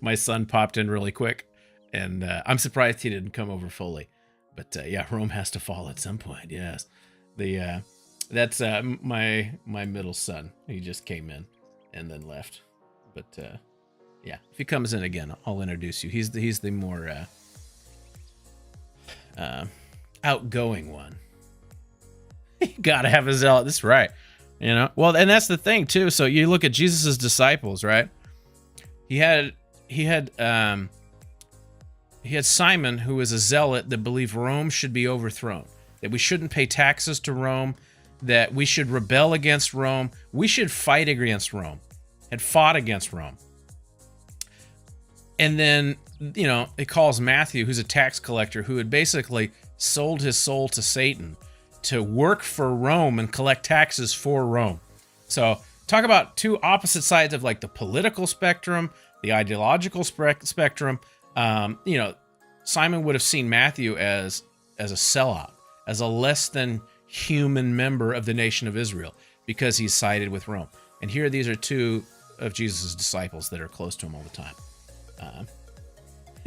my son popped in really quick, and I'm surprised he didn't come over fully. But Rome has to fall at some point. Yes, that's my middle son. He just came in and then left. But if he comes in again, I'll introduce you. He's the more outgoing one. You gotta have a zealot. That's right. Well, and that's the thing too. So you look at Jesus's disciples, right? He had Simon, who was a zealot that believed Rome should be overthrown, that we shouldn't pay taxes to Rome, that we should rebel against Rome, we should fight against Rome, had fought against Rome. And then, it calls Matthew, who's a tax collector, who had basically sold his soul to Satan to work for Rome and collect taxes for Rome. So talk about two opposite sides of like the political spectrum, the ideological spectrum. Simon would have seen Matthew as a sellout, as a less than human member of the nation of Israel, because he's sided with Rome. And here, these are two of Jesus' disciples that are close to him all the time.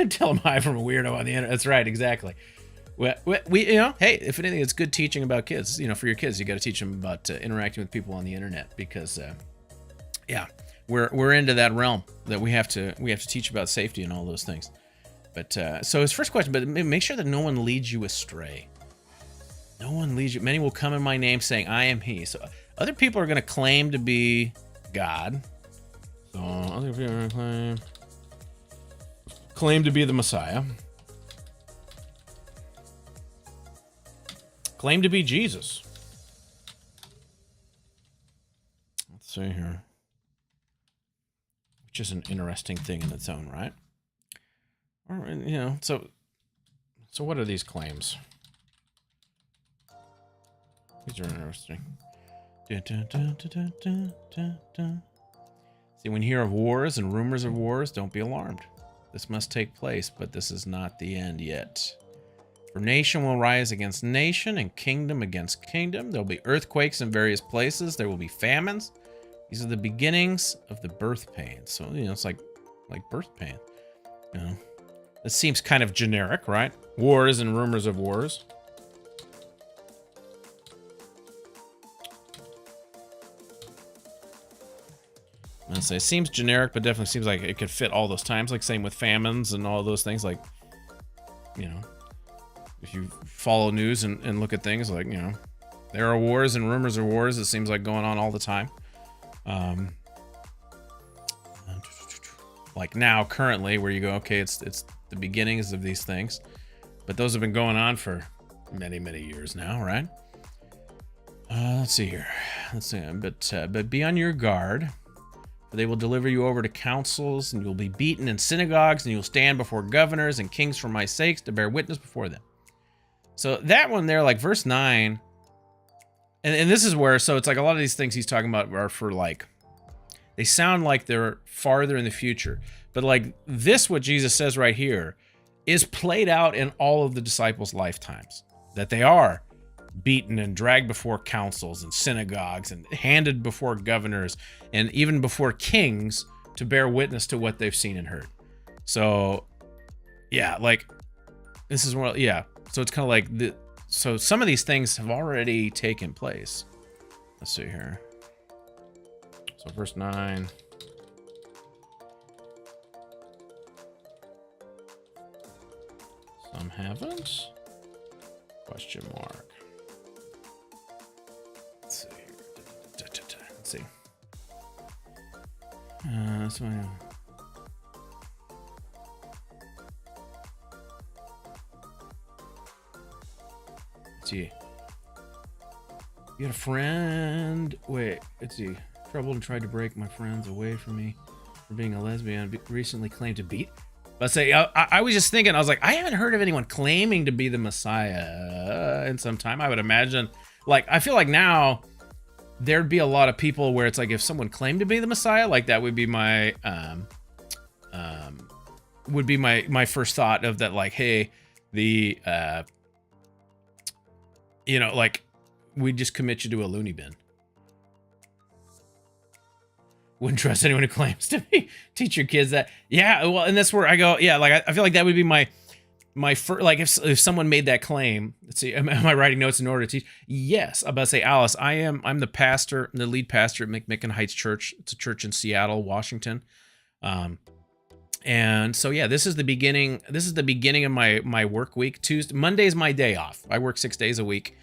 Tell him hi from a weirdo on the internet. That's right, exactly. We hey, if anything, it's good teaching about kids. For your kids, you got to teach them about interacting with people on the internet, because, we're into that realm that we have to teach about safety and all those things. But so his first question, but make sure that no one leads you astray. No one leads you. Many will come in my name, saying, "I am he." So other people are going to claim to be God. So other people are going to claim to be the Messiah. Claim to be Jesus. Let's see here. Which is an interesting thing in its own right. Or, so what are these claims? These are interesting. See, when you hear of wars and rumors of wars, don't be alarmed. This must take place, but this is not the end yet. For nation will rise against nation and kingdom against kingdom. There will be earthquakes in various places. There will be famines. These are the beginnings of the birth pains. So, it's like birth pain. It seems kind of generic, right? Wars and rumors of wars. I'm gonna say it seems generic, but definitely seems like it could fit all those times. Like same with famines and all those things. Like, if you follow news and look at things, like, there are wars and rumors of wars. It seems like going on all the time. Like now, currently, where you go, okay, it's the beginnings of these things, but those have been going on for many, many years now, right? Let's see here. But be on your guard. For they will deliver you over to councils, and you will be beaten in synagogues, and you will stand before governors and kings for my sakes to bear witness before them. So that one there, like verse 9, and this is where, so it's like a lot of these things he's talking about are for like, they sound like they're farther in the future. But like this, what Jesus says right here, is played out in all of the disciples' lifetimes. That they are beaten and dragged before councils and synagogues and handed before governors and even before kings to bear witness to what they've seen and heard. So, like this is more, so it's kind of like so some of these things have already taken place. Let's see here. So verse 9. Some haven't. Question mark. Let's see here. Let's see. So let's see. You had a friend. Wait, let's see. Troubled and tried to break my friends away from me for being a lesbian. Recently claimed to beat. Let's say I was just thinking. I was like, I haven't heard of anyone claiming to be the Messiah in some time. I would imagine. Like, I feel like now there'd be a lot of people where it's like if someone claimed to be the Messiah, like that would be my my first thought of that. Like, hey, the you know, like, we'd just commit you to a loony bin. Wouldn't trust anyone who claims to be teach your kids that. Yeah, well, and that's where I go. Yeah, like I feel like that would be my first. Like if someone made that claim. Let's see, am I writing notes in order to teach? Yes, I'm about to say, Alice. I'm the pastor, the lead pastor at McMicken Heights Church. It's a church in Seattle, Washington. And so yeah, this is the beginning. This is the beginning of my work week. Monday's my day off. I work 6 days a week,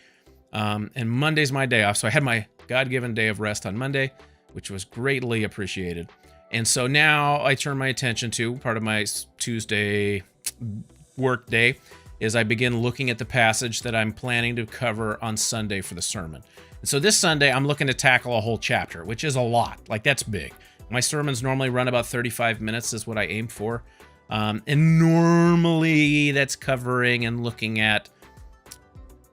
and Monday's my day off. So I had my God-given day of rest on Monday, which was greatly appreciated. And so now I turn my attention to part of my Tuesday work day is I begin looking at the passage that I'm planning to cover on Sunday for the sermon. And so this Sunday, I'm looking to tackle a whole chapter, which is a lot. Like, that's big. My sermons normally run about 35 minutes is what I aim for. And normally that's covering and looking at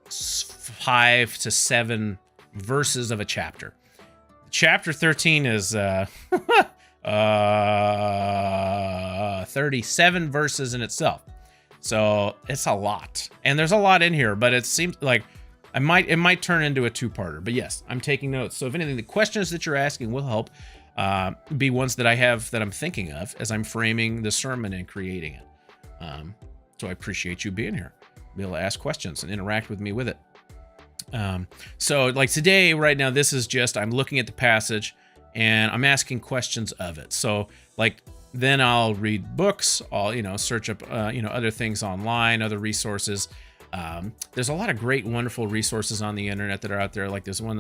5 to 7 verses of a chapter. Chapter 13 is 37 verses in itself. So it's a lot. And there's a lot in here, but it seems like it might turn into a two-parter. But yes, I'm taking notes. So if anything, the questions that you're asking will help be ones that I have that I'm thinking of as I'm framing the sermon and creating it. So I appreciate you being here. Be able to ask questions and interact with me with it. So like today, right now, this is just, I'm looking at the passage and I'm asking questions of it. So like, then I'll read books, I'll, search up, other things online, other resources. There's a lot of great, wonderful resources on the internet that are out there. Like there's one,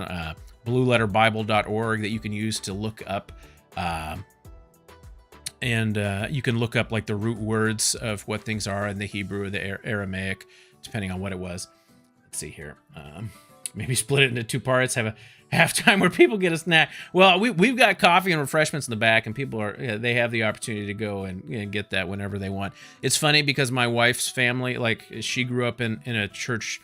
blueletterbible.org that you can use to look up, and you can look up like the root words of what things are in the Hebrew or the Aramaic, depending on what it was. Let's see here. Maybe split it into two parts, have a halftime where people get a snack. Well, we've got coffee and refreshments in the back, and people they have the opportunity to go and get that whenever they want. It's funny because my wife's family, like, she grew up in a church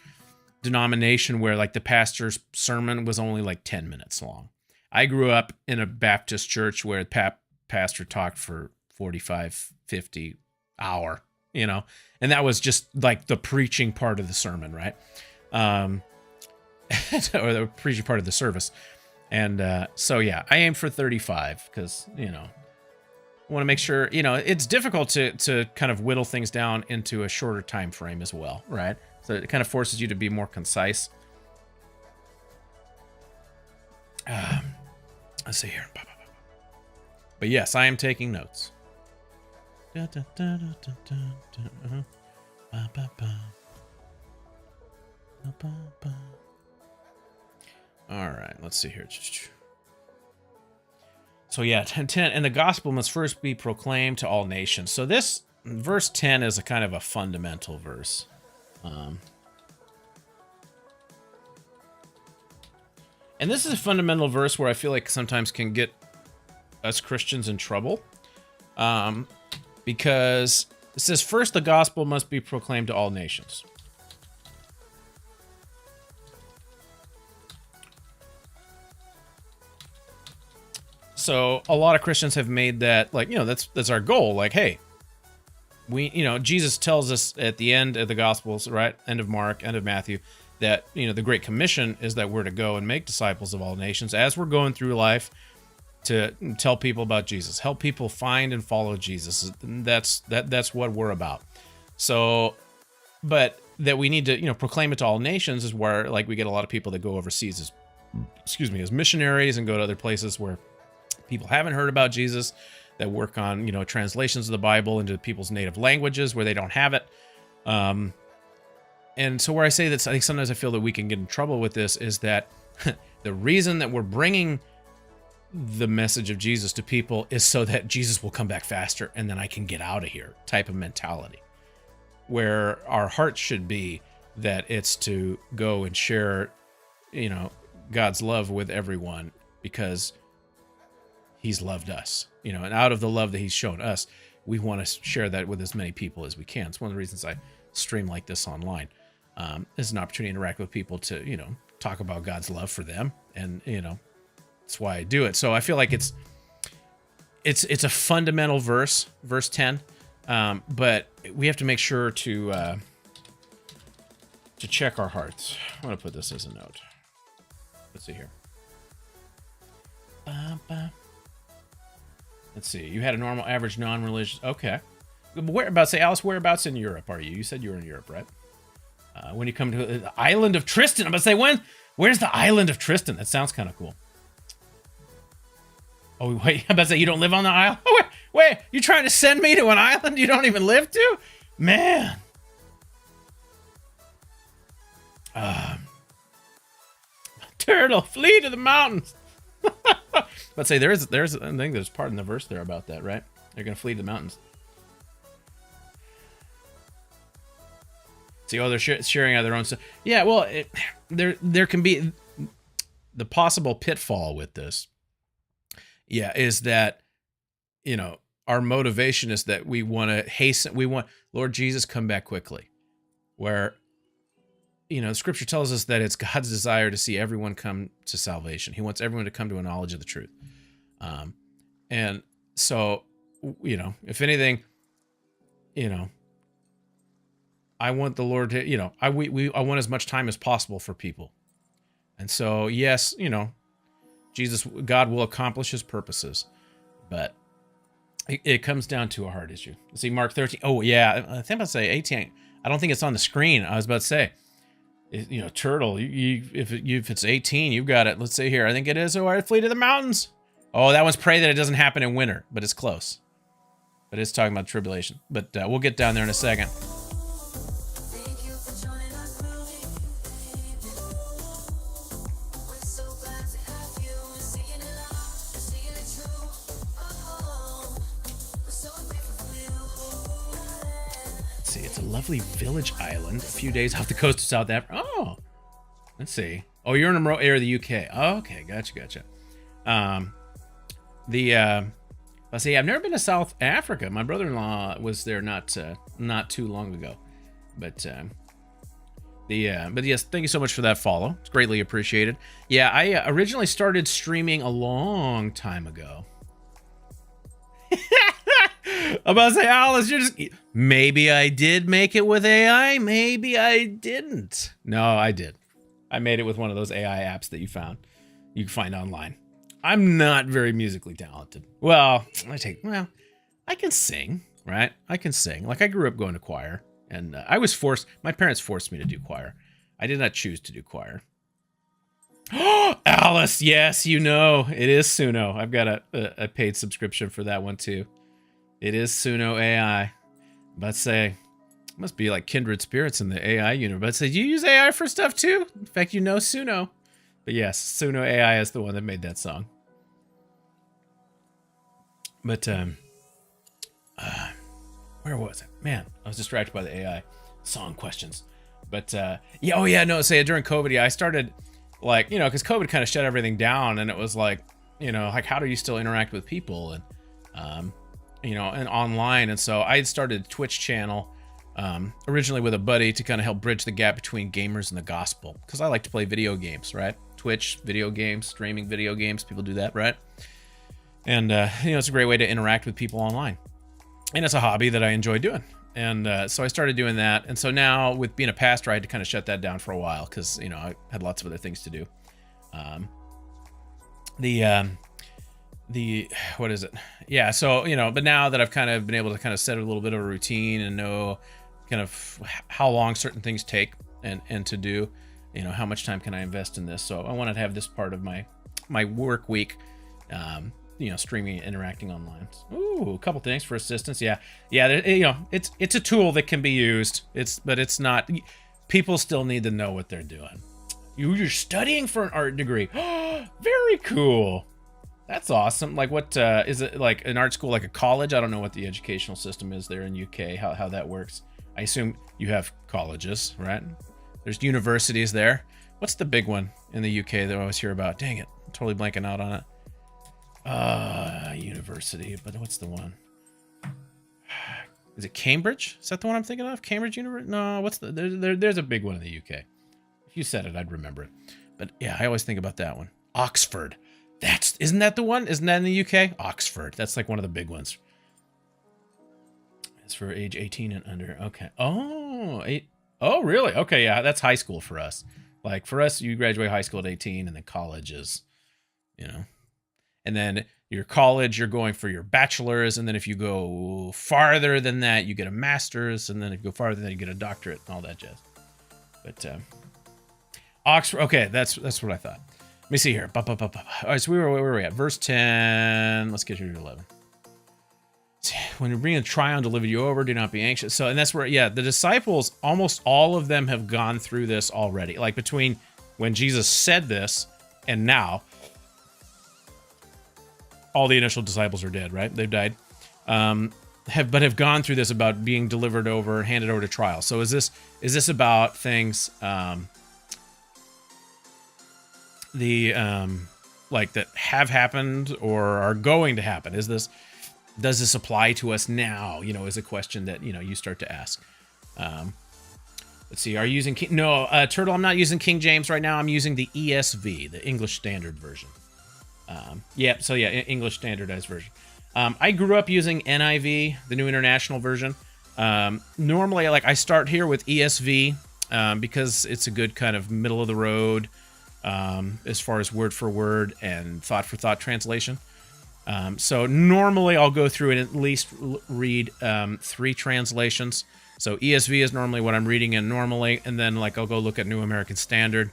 denomination where like the pastor's sermon was only like 10 minutes long. I grew up in a Baptist church where the pastor talked for 45, 50 hour, and that was just like the preaching part of the sermon, right? Or the preaching part of the service. And so yeah, I aim for 35 because I want to make sure it's difficult to kind of whittle things down into a shorter time frame as well, right? So it kind of forces you to be more concise. Let's see here. But yes, I am taking notes. All right, let's see here. So yeah, 10, and the gospel must first be proclaimed to all nations. So this verse 10 is a kind of a fundamental verse. And this is a fundamental verse where I feel like sometimes can get us Christians in trouble. Because it says, first the gospel must be proclaimed to all nations. So a lot of Christians have made that, like, that's our goal. Like, hey, Jesus tells us at the end of the Gospels, right? End of Mark, end of Matthew, that, the Great Commission is that we're to go and make disciples of all nations as we're going through life to tell people about Jesus, help people find and follow Jesus. That's what we're about. So, but that we need to, proclaim it to all nations is where, like, we get a lot of people that go overseas as missionaries and go to other places where people haven't heard about Jesus, that work on, translations of the Bible into people's native languages where they don't have it. And so where I say that, I think sometimes I feel that we can get in trouble with this is that the reason that we're bringing the message of Jesus to people is so that Jesus will come back faster and then I can get out of here type of mentality, where our heart should be that it's to go and share, God's love with everyone because he's loved us, and out of the love that he's shown us, we want to share that with as many people as we can. It's one of the reasons I stream like this online. It's an opportunity to interact with people to, talk about God's love for them. And, that's why I do it. So I feel like it's a fundamental verse 10. But we have to make sure to check our hearts. I'm going to put this as a note. Let's see here. Let's see. You had a normal, average, non-religious. Okay. Alice, whereabouts in Europe are you? You said you were in Europe, right? When you come to the island of Tristan. I'm about to say, where's the island of Tristan? That sounds kind of cool. Oh, wait. I'm about to say, you don't live on the island? Oh, wait. You trying to send me to an island you don't even live to? Man. Turtle, flee to the mountains. Let's say there's I think there's part in the verse there about that, right? They're going to flee to the mountains. See, they're sharing out their own stuff. Yeah, well, there can be the possible pitfall with this. Yeah, is that, our motivation is that we want to hasten. We want Lord Jesus come back quickly. Where, the Scripture tells us that it's God's desire to see everyone come to salvation. He wants everyone to come to a knowledge of the truth. And so, if anything, I want the Lord to, I want as much time as possible for people. And so, yes, God will accomplish his purposes, but it comes down to a heart issue. See, Mark 13. Oh, yeah. I think I'm about to say 18. I don't think it's on the screen. I was about to say, Turtle, if it's 18, you've got it. Let's see here. I think it is. Oh, I flee to the mountains. Oh, that one's pray that it doesn't happen in winter, but it's close. But it's talking about tribulation. But we'll get down there in a second. It's a lovely village island, a few days off the coast of South Africa. Oh, let's see. Oh, you're in a remote area of the UK. Oh, okay, gotcha. Let's see. I've never been to South Africa. My brother-in-law was there not too long ago, but yes, thank you so much for that follow. It's greatly appreciated. Yeah, I originally started streaming a long time ago. I'm about to say, Alice, maybe I did make it with AI. Maybe I didn't. No, I did. I made it with one of those AI apps that you can find online. I'm not very musically talented. Well, I can sing, right? I can sing. Like, I grew up going to choir, and my parents forced me to do choir. I did not choose to do choir. Oh, Alice, yes, it is Suno. I've got a paid subscription for that one too. It is Suno AI. But say, must be like kindred spirits in the AI universe. But say, do you use AI for stuff too? In fact, Suno. But yes, Suno AI is the one that made that song. But where was it? Man, I was distracted by the AI song questions. But during COVID, I started because COVID kind of shut everything down, and it was like how do you still interact with people and and online. And so I had started a Twitch channel originally with a buddy to kind of help bridge the gap between gamers and the gospel, because I like to play video games, right? Twitch, video games, streaming video games, people do that, right? And it's a great way to interact with people online, and it's a hobby that I enjoy doing. And so I started doing that. And so now, with being a pastor, I had to kind of shut that down for a while because I had lots of other things to do. What is it? Yeah. So, but now that I've kind of been able to kind of set a little bit of a routine and know kind of how long certain things take and to do, how much time can I invest in this. So I wanted to have this part of my work week, streaming and interacting online. Ooh, a couple things for assistance. Yeah, it's a tool that can be used. But it's not. People still need to know what they're doing. You're studying for an art degree. Very cool. That's awesome. Like, what is it, like an art school, like a college? I don't know what the educational system is there in UK, how that works. I assume you have colleges, right? There's universities there. What's the big one in the UK that I always hear about? Dang it, I'm totally blanking out on it. University, but what's the one? Is it Cambridge? Is that the one I'm thinking of? Cambridge University? No, what's there's a big one in the UK. If you said it, I'd remember it. But yeah, I always think about that one. Oxford. Isn't that the one? Isn't that in the UK? Oxford. That's like one of the big ones. It's for age 18 and under. Okay. Oh, really? Okay, yeah, that's high school for us. Like, for us, you graduate high school at 18, and then college is, And then your college, you're going for your bachelor's, and then if you go farther than that, you get a master's, and then if you go farther than that, you get a doctorate and all that jazz. But Oxford, okay, that's what I thought. Let me see here. All right, so where were we at? Verse 10. Let's get here to 11. When you're bringing a trial to deliver you over, do not be anxious. So, and that's where, the disciples, almost all of them have gone through this already. Like, between when Jesus said this and now, all the initial disciples are dead, right? They've died. Have gone through this about being delivered over, handed over to trial. So is this about things, like that have happened or are going to happen? Does this apply to us now? Is a question that, you start to ask. Let's see. Are you using Turtle? I'm not using King James right now. I'm using the ESV, the English Standard Version. English Standardized Version. I grew up using NIV, the New International Version. Normally, I start here with ESV because it's a good kind of middle of the road as far as word for word and thought for thought translation. So normally I'll go through and at least read 3 translations. So ESV is normally what I'm reading in normally, and then I'll go look at New American Standard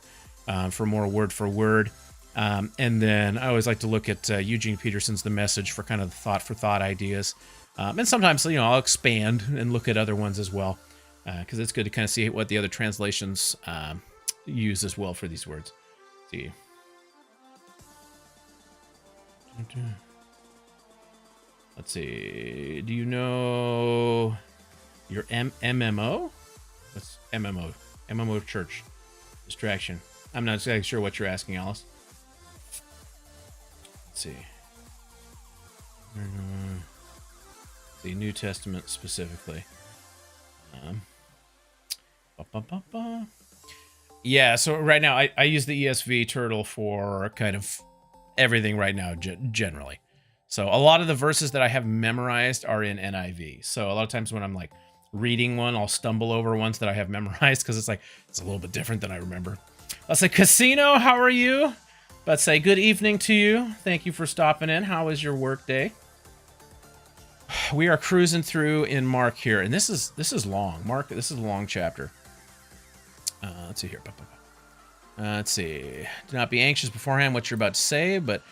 for more word for word. And then I always like to look at Eugene Peterson's The Message for kind of thought for thought ideas. And sometimes, I'll expand and look at other ones as well, because it's good to kind of see what the other translations use as well for these words. See. Let's see. Do you know your MMO? What's MMO? MMO church. Distraction. I'm not exactly sure what you're asking, Alice. Let's see. The New Testament specifically. Yeah, so right now I use the ESV Turtle for kind of everything right now, generally. So a lot of the verses that I have memorized are in NIV. So a lot of times when I'm reading one, I'll stumble over ones that I have memorized because it's a little bit different than I remember. Let's say, Casino, how are you? Let's say good evening to you. Thank you for stopping in. How was your work day? We are cruising through in Mark here, and this is long. Mark, this is a long chapter. Let's see here. Let's see. Do not be anxious beforehand what you're about to say, but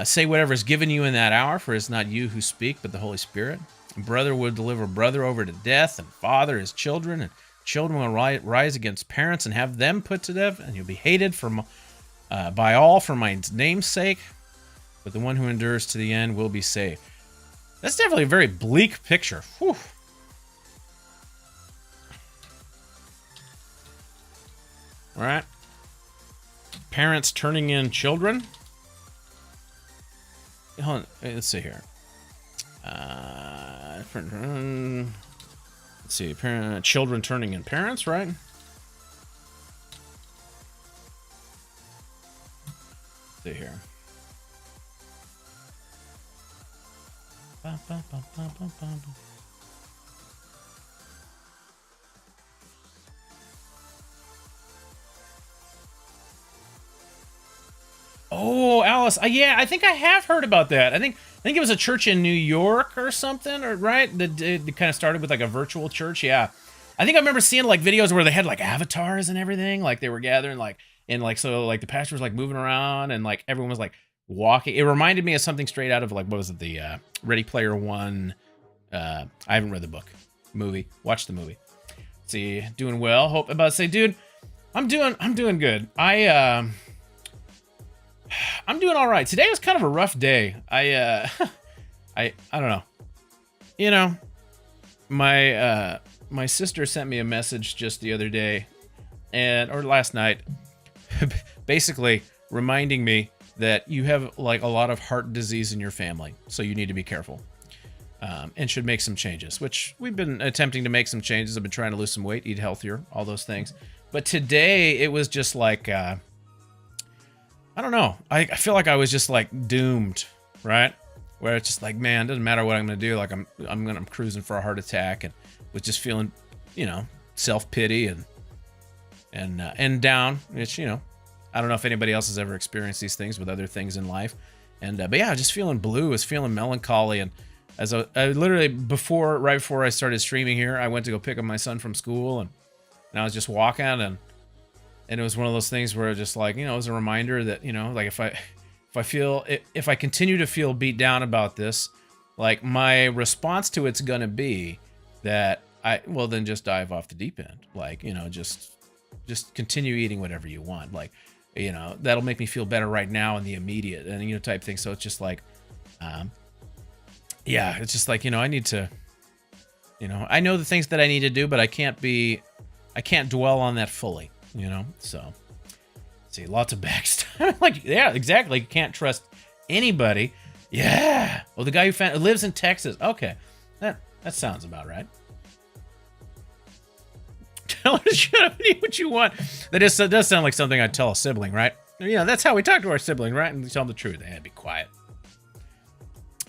say whatever is given you in that hour, for it's not you who speak, but the Holy Spirit. And brother will deliver brother over to death, and father his children, and children will rise against parents and have them put to death, and you'll be hated by all for my name's sake, but the one who endures to the end will be saved. That's definitely a very bleak picture. Whew. All right. Parents turning in children. Hold on. Let's see here. Let's see. Children turning in parents, right? Let's see here. Oh, Alice. Yeah, I think I have heard about that. I think it was a church in New York or something, or right? That kind of started with a virtual church. Yeah. I think I remember seeing like videos where they had like avatars and everything, like they were gathering like, and like, so like the pastor was like moving around and like everyone was like walking. It reminded me of something straight out of like, what was it? The Ready Player One. I haven't read the book. Movie. Watch the movie. See, doing well. Hope about to say, dude, I'm doing good. I'm doing all right. Today was kind of a rough day. I don't know. You know, my sister sent me a message just the other day, or last night, basically reminding me that you have like a lot of heart disease in your family, so you need to be careful. And should make some changes, which we've been attempting to make some changes. I've been trying to lose some weight, eat healthier, all those things. But today it was just like, I don't know. I feel like I was just like doomed, right? Where it's just like, man, it doesn't matter what I'm going to do. Like I'm cruising for a heart attack, and was just feeling, self-pity and down, which, I don't know if anybody else has ever experienced these things with other things in life. And, but yeah, just feeling blue, was feeling melancholy. And as I literally right before I started streaming here, I went to go pick up my son from school, and I was just walking, and it was one of those things where just like, it was a reminder that, like if I continue to feel beat down about this, like my response to it's gonna be that then just dive off the deep end. Like, just continue eating whatever you want. Like, that'll make me feel better right now in the immediate and, type thing. So it's just like, yeah, it's just like, I need to, I know the things that I need to do, but I can't dwell on that fully, so see, lots of backstory. Like, yeah, exactly. You can't trust anybody. Yeah. Well, the guy who lives in Texas. Okay. That sounds about right. Tell her to shut up and eat what you want. That does sound like something I'd tell a sibling, right? That's how we talk to our sibling, right? And tell them the truth. Be quiet.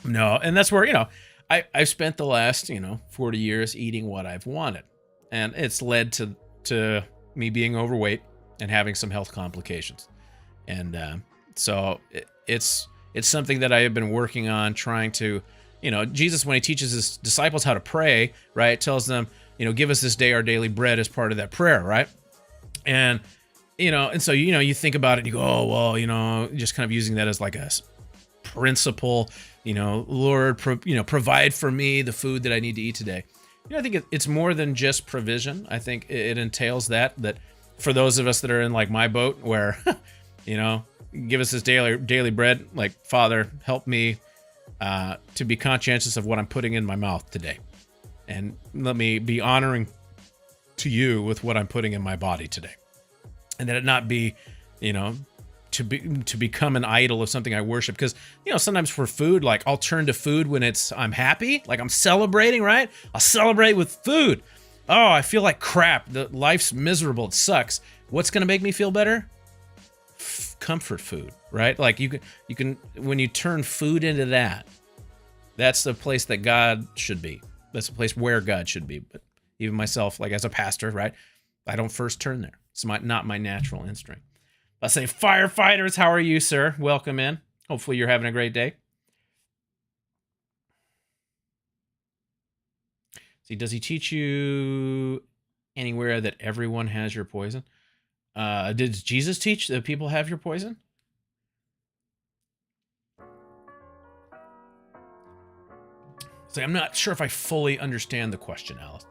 No, and that's where, I've spent the last, 40 years eating what I've wanted. And it's led to me being overweight and having some health complications. And so it's something that I have been working on, trying to, Jesus, when he teaches his disciples how to pray, right, tells them, give us this day our daily bread as part of that prayer, right? And, and so, you think about it and you go, oh, well, just kind of using that as like a principle, Lord, provide for me the food that I need to eat today. I think it's more than just provision. I think it entails that for those of us that are in like my boat where, give us this daily bread, like, Father, help me to be conscientious of what I'm putting in my mouth today. And let me be honoring to you with what I'm putting in my body today. And that it not be, to become an idol of something I worship. Because, sometimes for food, like I'll turn to food when I'm happy, like I'm celebrating, right? I'll celebrate with food. Oh, I feel like crap. Life's miserable. It sucks. What's going to make me feel better? Comfort food, right? Like you can, when you turn food into that's the place that God should be. That's the place where God should be. But even myself, like as a pastor, right? I don't first turn there. It's not my natural instinct. Let's say, firefighters, how are you, sir? Welcome in. Hopefully you're having a great day. See, does he teach you anywhere that everyone has your poison? Did Jesus teach that people have your poison? See, I'm not sure if I fully understand the question, Alice.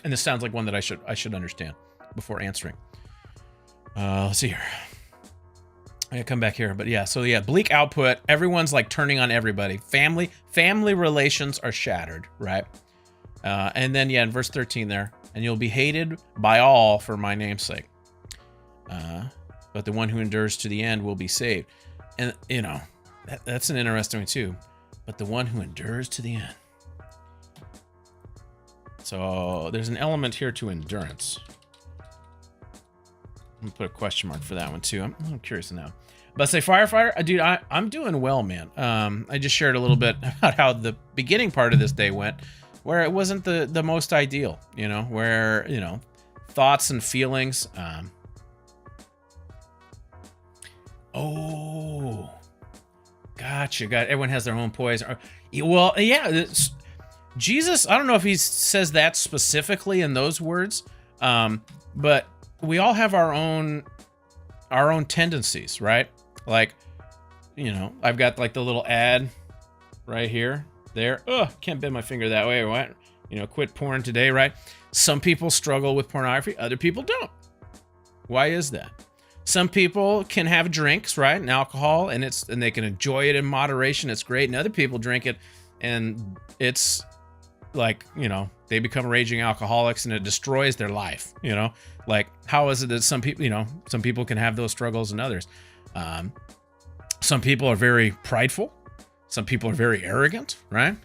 And this sounds like one that I should understand before answering. Let's see here. I gotta come back here, but yeah. So yeah, bleak output. Everyone's like turning on everybody. Family relations are shattered, right? And then yeah, in verse 13 there, and you'll be hated by all for my name's sake. But the one who endures to the end will be saved. And that's an interesting one too. But the one who endures to the end. So there's an element here to endurance. I'm gonna put a question mark for that one too. I'm curious now. But say firefighter, dude, I'm doing well, man. I just shared a little bit about how the beginning part of this day went, where it wasn't the most ideal, where, thoughts and feelings. Oh, gotcha. Everyone has their own poison. Well, yeah. Jesus, I don't know if he says that specifically in those words, but we all have our own tendencies, right? Like, I've got like the little ad right here, there. Oh, can't bend my finger that way. What? Quit porn today, right? Some people struggle with pornography, other people don't. Why is that? Some people can have drinks, right, and alcohol, and they can enjoy it in moderation. It's great, and other people drink it, and it's like, they become raging alcoholics, and it destroys their life. Like, how is it that some people can have those struggles and others? Some people are very prideful. Some people are very arrogant, right?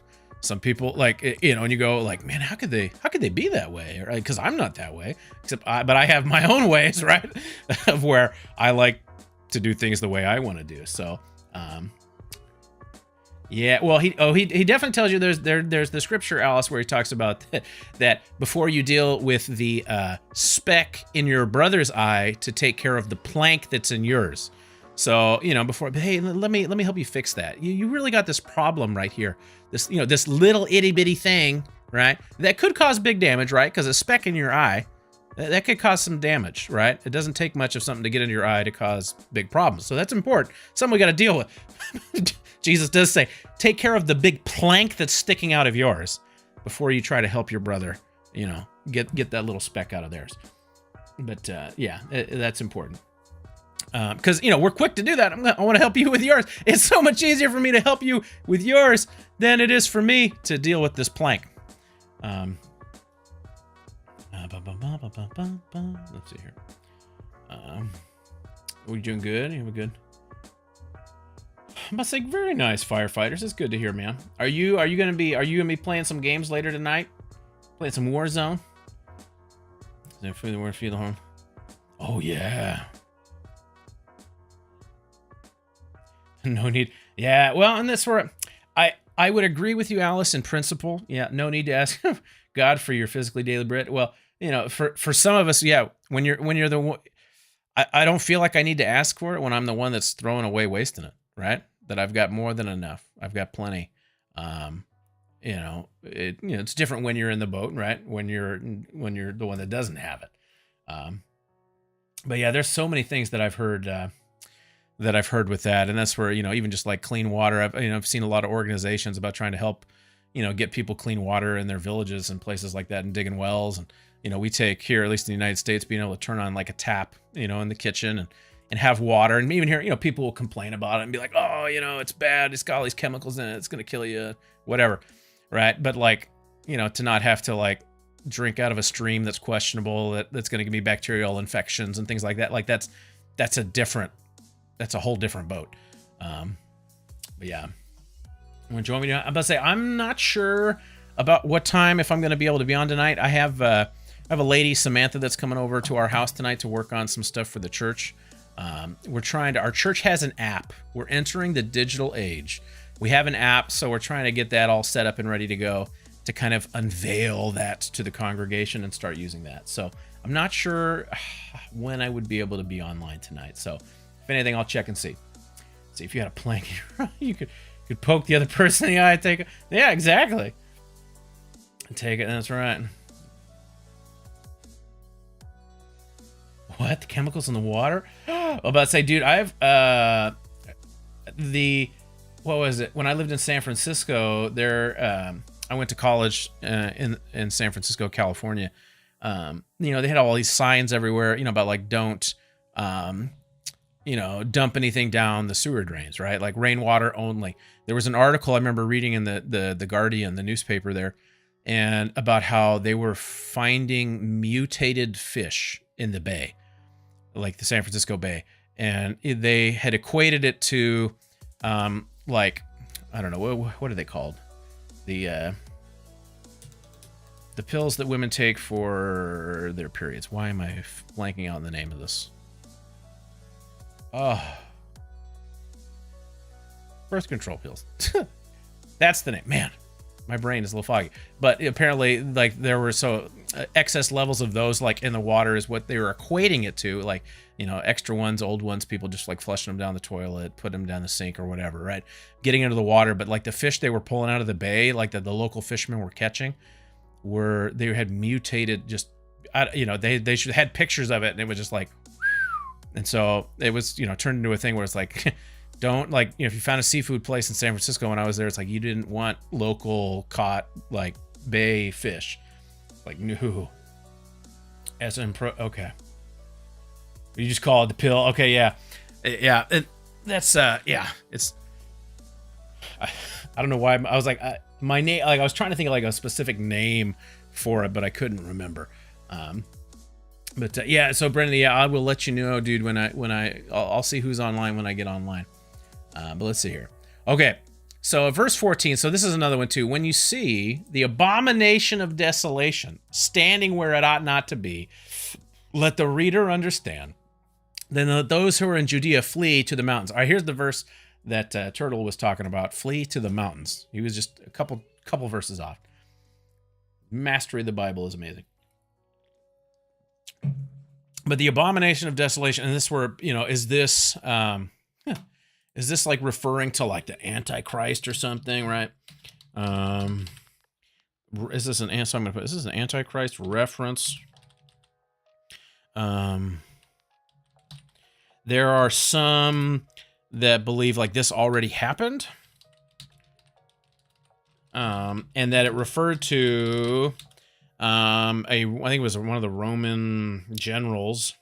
Some people, like, and you go like, man, how could they be that way? Right? Because I'm not that way, but I have my own ways, right? Of where I like to do things the way I want to do. So, yeah, well, he definitely tells you there's the scripture, Alice, where he talks about that before you deal with the speck in your brother's eye, to take care of the plank that's in yours. So, before, hey, let me help you fix that. You really got this problem right here. This little itty bitty thing, right? That could cause big damage, right? Because a speck in your eye, that could cause some damage, right? It doesn't take much of something to get into your eye to cause big problems. So that's important. Something we got to deal with. Jesus does say, take care of the big plank that's sticking out of yours before you try to help your brother, get that little speck out of theirs. But yeah, that's important. Because, we're quick to do that. I want to help you with yours. It's so much easier for me to help you with yours than it is for me to deal with this plank. Let's see here. Are we doing good? You good? I must say, very nice, firefighters. It's good to hear, man. Are you gonna be playing some games later tonight? Playing some Warzone? Is that for the word feel the horn? Oh yeah. No need. Yeah, well, and that's where I would agree with you, Alice, in principle. Yeah, no need to ask God for your physically daily bread. Well, for some of us, yeah, when you're the one, I don't feel like I need to ask for it when I'm the one that's throwing away, wasting it, right? That I've got more than enough. I've got plenty. It's different when you're in the boat, right? When you're the one that doesn't have it. But yeah, there's so many things that I've heard with that, and that's where even just like clean water. I've seen a lot of organizations about trying to help get people clean water in their villages and places like that, and digging wells. And we take here, at least in the United States, being able to turn on like a tap in the kitchen and have water. And even here people will complain about it and be like, oh, it's bad, it's got all these chemicals in it, it's gonna kill you, whatever, right? But like to not have to like drink out of a stream that's questionable, that's gonna give me bacterial infections and things like that, like that's a whole different boat. But yeah, when you want me to, I'm about to say, I'm not sure about what time, if I'm going to be able to be on tonight. I have a lady, Samantha, that's coming over to our house tonight to work on some stuff for the church. Our church has an app. We're entering the digital age. We have an app, so we're trying to get that all set up and ready to go to kind of unveil that to the congregation and start using that. So I'm not sure when I would be able to be online tonight. So if anything, I'll check and see. See if you had a plank. You could poke the other person in the eye. Take it. Yeah, exactly. Take it. That's right. What? The chemicals in the water? I'm about to say, dude, I've what was it? When I lived in San Francisco, I went to college in San Francisco, California. They had all these signs everywhere, about like don't dump anything down the sewer drains, right? Like rainwater only. There was an article I remember reading in the Guardian, the newspaper there, and about how they were finding mutated fish in the bay, like the San Francisco Bay. And they had equated it to, like, I don't know, what are they called? The pills that women take for their periods. Why am I blanking out on the name of this? Oh, birth control pills. That's the name. Man, My brain is a little foggy. But apparently, like, there were excess levels of those, like, in the water is what they were equating it to. Like, you know, extra ones, old ones, people just, like, flushing them down the toilet, put them down the sink or whatever, right? Getting into the water. But, like, the fish they were pulling out of the bay, like, the local fishermen were catching, they had mutated just, you know, they should had pictures of it, and it was just like, and so it was, you know, turned into a thing where it's like, don't, like, you know, if you found a seafood place in San Francisco when I was there, it's like you didn't want local caught, like, bay fish. Like, no. Okay. You just call it the pill. Okay, yeah. Yeah, that's, yeah, it's, I don't know why, I was like, my name, like, I was trying to think of, like, a specific name for it, but I couldn't remember. But yeah, so Brendan, yeah, I will let you know, dude, when I'll see who's online when I get online. But let's see here. Okay, so verse 14. So this is another one too. When you see the abomination of desolation standing where it ought not to be, let the reader understand. Then let those who are in Judea flee to the mountains. All right, here's the verse that Turtle was talking about. Flee to the mountains. He was just a couple verses off. Mastery of the Bible is amazing. But the abomination of desolation, and this were, you know, is this like referring to like the Antichrist or something, right? Is this an Antichrist reference? There are some that believe like this already happened, and that it referred to I think it was one of the Roman generals.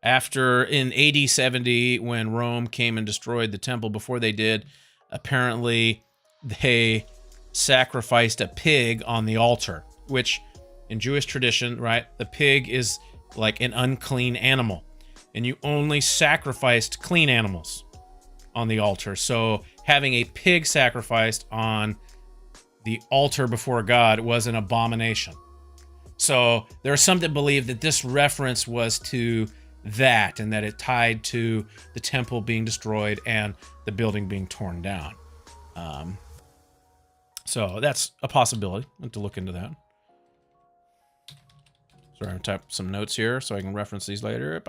After in AD 70, when Rome came and destroyed the temple, before they did, apparently they sacrificed a pig on the altar, which in Jewish tradition, right, the pig is like an unclean animal, and you only sacrificed clean animals on the altar. So having a pig sacrificed on the altar before God was an abomination. So there are some that believe that this reference was to that, and that it tied to the temple being destroyed and the building being torn down. So that's a possibility. I have to look into that. Sorry, I'm gonna type some notes here so I can reference these later.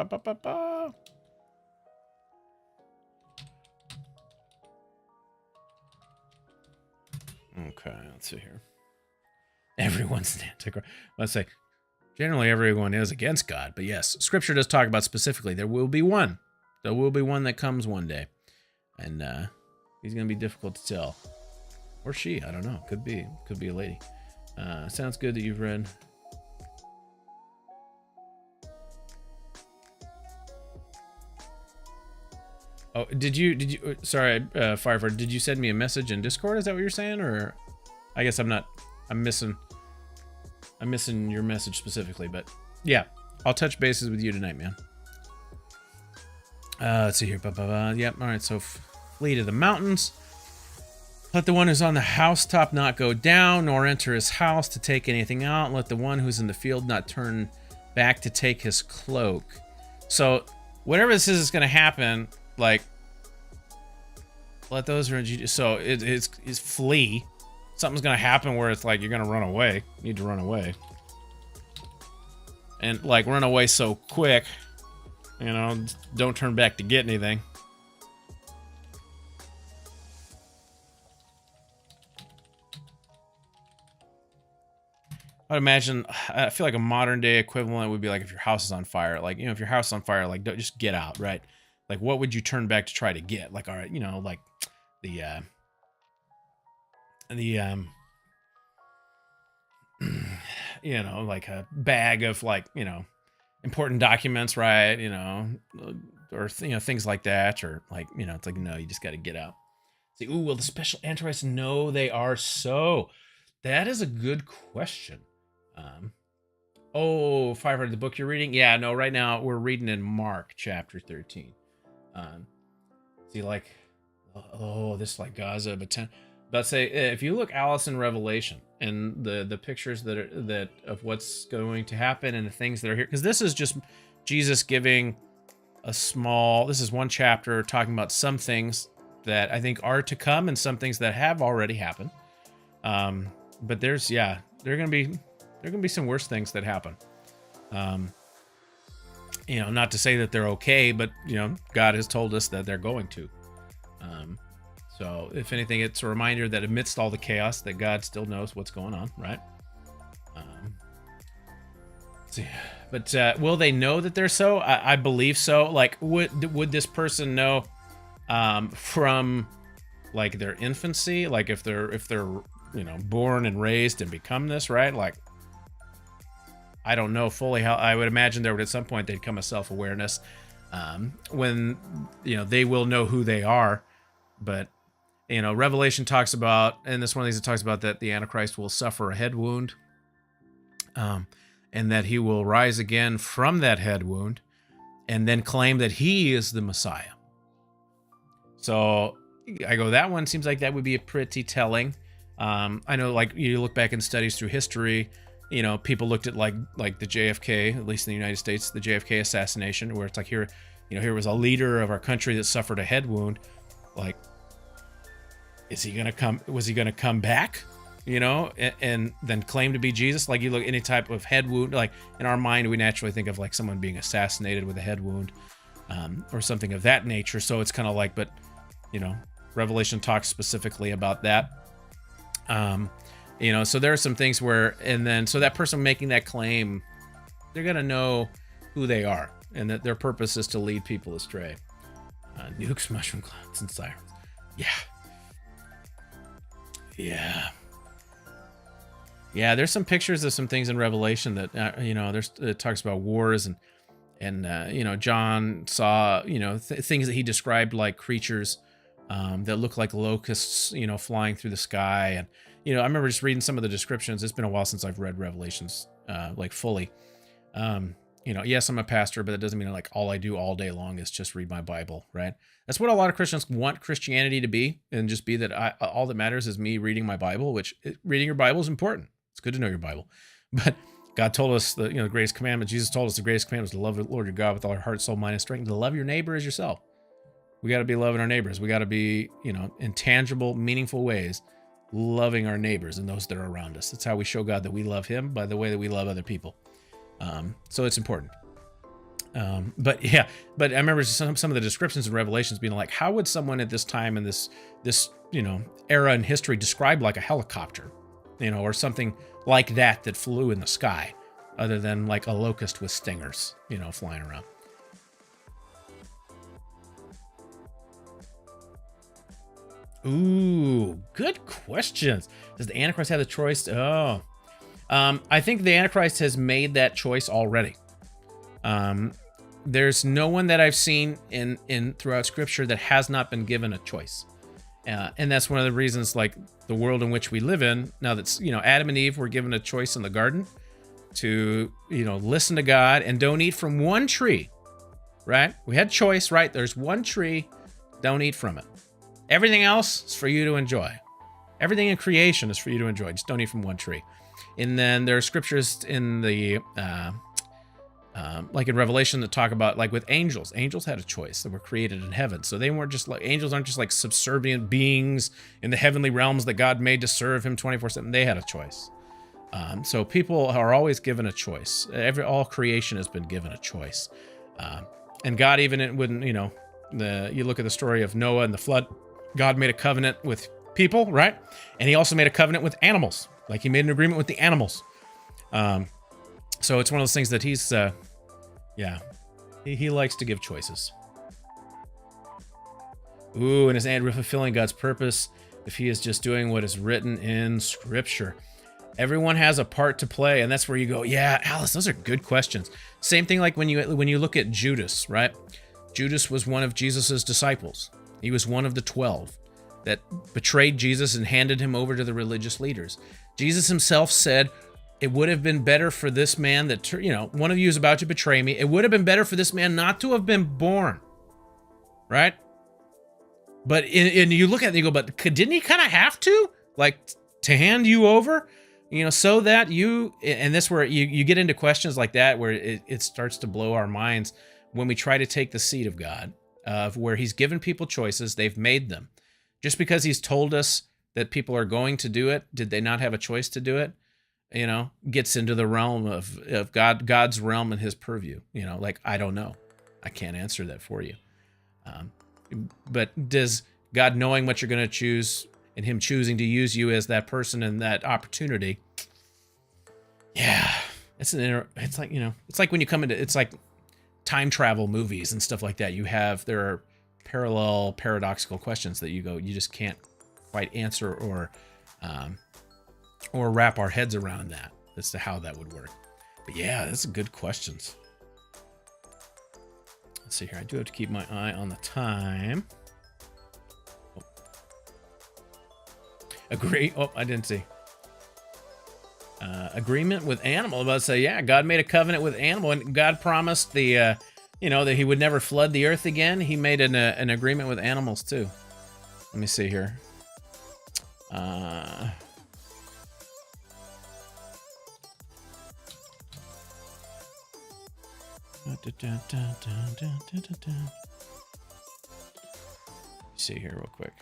Okay, let's see here. Everyone's an antichrist. Let's say, generally everyone is against God, but yes, Scripture does talk about specifically there will be one. There will be one that comes one day, and he's going to be difficult to tell, or she. I don't know. Could be a lady. Sounds good that you've read. Oh, did you? Sorry, Firefighter. Did you send me a message in Discord? Is that what you're saying, or I guess I'm missing your message specifically, but yeah, I'll touch bases with you tonight, man. Let's see here. Yep. All right. So flee to the mountains. Let the one who's on the housetop not go down, nor enter his house to take anything out. Let the one who's in the field not turn back to take his cloak. So whatever this is going to happen, like, let those who are in Judea. So it's flee. Something's going to happen where it's like you're going to run away. You need to run away. And like run away so quick, you know, don't turn back to get anything. I'd imagine, I feel like a modern day equivalent would be like if your house is on fire. Like, you know, if your house is on fire, like, don't just get out, right? Like, what would you turn back to try to get? Like, all right, you know, like the you know, like a bag of like, you know, important documents, right? You know, or, you know, things like that, or like, you know, it's like, no, you just got to get out. Say, ooh, will the special antichrist know they are so? That is a good question. Oh, 500, the book you're reading? Yeah, no, right now we're reading in Mark chapter 13. See, like, oh, this is like Gaza, but say if you look Alice in Revelation and the pictures that of what's going to happen and the things that are here, because this is just Jesus giving this is one chapter talking about some things that I think are to come, and some things that have already happened. But there are gonna be some worse things that happen. Not to say that they're okay, but God has told us that they're going to. So if anything, it's a reminder that amidst all the chaos, that God still knows what's going on, right? But will they know that they're so? I believe so. Like, would this person know from like their infancy? Like if they're born and raised and become this, right? Like, I don't know fully how. I would imagine there would at some point they'd come a self-awareness when they will know who they are. But Revelation talks about, and this one of these it talks about that the Antichrist will suffer a head wound, and that he will rise again from that head wound, and then claim that he is the Messiah. So I go, that one seems like that would be a pretty telling. I know, like, you look back in studies through history, people looked at like the JFK, at least in the United States, the JFK assassination, where it's like here was a leader of our country that suffered a head wound. Like, was he gonna come back? And then claim to be Jesus? Like, you look any type of head wound, like in our mind, we naturally think of like someone being assassinated with a head wound, or something of that nature. So it's kind of like, but Revelation talks specifically about that. So there are some things where, and then, so that person making that claim, they're going to know who they are, and that their purpose is to lead people astray. Nukes, mushroom clouds, and sirens. Yeah, there's some pictures of some things in Revelation that, it talks about wars, and John saw, things that he described like creatures that look like locusts, flying through the sky. And, I remember just reading some of the descriptions. It's been a while since I've read Revelations, like fully. Yes, I'm a pastor, but that doesn't mean like all I do all day long is just read my Bible, right? That's what a lot of Christians want Christianity to be, and just be that all that matters is me reading my Bible, which reading your Bible is important. It's good to know your Bible. But God told us the greatest commandment, Jesus told us the greatest commandment was to love the Lord your God with all our heart, soul, mind, and strength, to love your neighbor as yourself. We got to be loving our neighbors. We got to be, in tangible, meaningful ways, loving our neighbors and those that are around us. That's how we show God that we love him, by the way that we love other people. So it's important. But I remember some of the descriptions in Revelations being like, how would someone at this time in this era in history describe like a helicopter, or something like that flew in the sky, other than like a locust with stingers, flying around. Ooh, good questions. Does the Antichrist have the choice? I think the Antichrist has made that choice already. There's no one that I've seen in throughout Scripture that has not been given a choice, and that's one of the reasons, like the world in which we live in now. That's Adam and Eve were given a choice in the garden to listen to God and don't eat from one tree. Right? We had choice. Right? There's one tree. Don't eat from it. Everything else is for you to enjoy. Everything in creation is for you to enjoy. Just don't eat from one tree. And then there are scriptures in the, like in Revelation, that talk about, like with angels. Angels had a choice that were created in heaven. So they weren't just like, angels aren't just like subservient beings in the heavenly realms that God made to serve him 24/7. They had a choice. So people are always given a choice. All creation has been given a choice. And God, even when, you look at the story of Noah and the flood, God made a covenant with people, right? And he also made a covenant with animals. Like he made an agreement with the animals. So it's one of those things that he's, he likes to give choices. Ooh, and is Andrew fulfilling God's purpose if he is just doing what is written in Scripture? Everyone has a part to play, and that's where you go, yeah, Alice, those are good questions. Same thing like when you look at Judas, right? Judas was one of Jesus's disciples. He was one of the 12 that betrayed Jesus and handed him over to the religious leaders. Jesus himself said, it would have been better for this man that, one of you is about to betray me. It would have been better for this man not to have been born. Right? But and you look at it and you go, but didn't he kind of have to? Like, to hand you over? So that and that's where you get into questions like that, where it starts to blow our minds when we try to take the seat of God of where he's given people choices, they've made them. Just because he's told us that people are going to do it, did they not have a choice to do it? Gets into the realm of God's realm and his purview. Like, I don't know. I can't answer that for you. But does God, knowing what you're going to choose and him choosing to use you as that person and that opportunity, yeah, it's like when you come into, it's like time travel movies and stuff like that. There are parallel paradoxical questions that you just can't quite answer or wrap our heads around that as to how that would work. But yeah, that's good questions. Let's see here. I do have to keep my eye on the time. Agree. Oh, I didn't see. Agreement with animal. I'm about to say, yeah, God made a covenant with animal, and God promised that he would never flood the earth again. He made an agreement with animals too. Let me see here. See here real quick.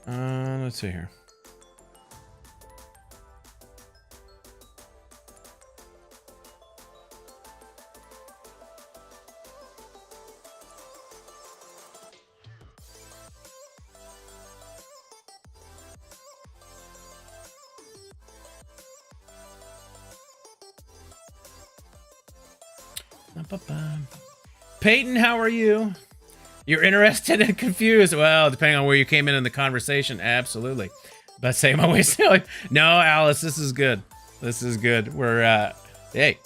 Let's see here. Peyton, how are you? You're interested and confused. Well, depending on where you came in the conversation, absolutely. But say my way silly. No, Alice, this is good. This is good. We're hey,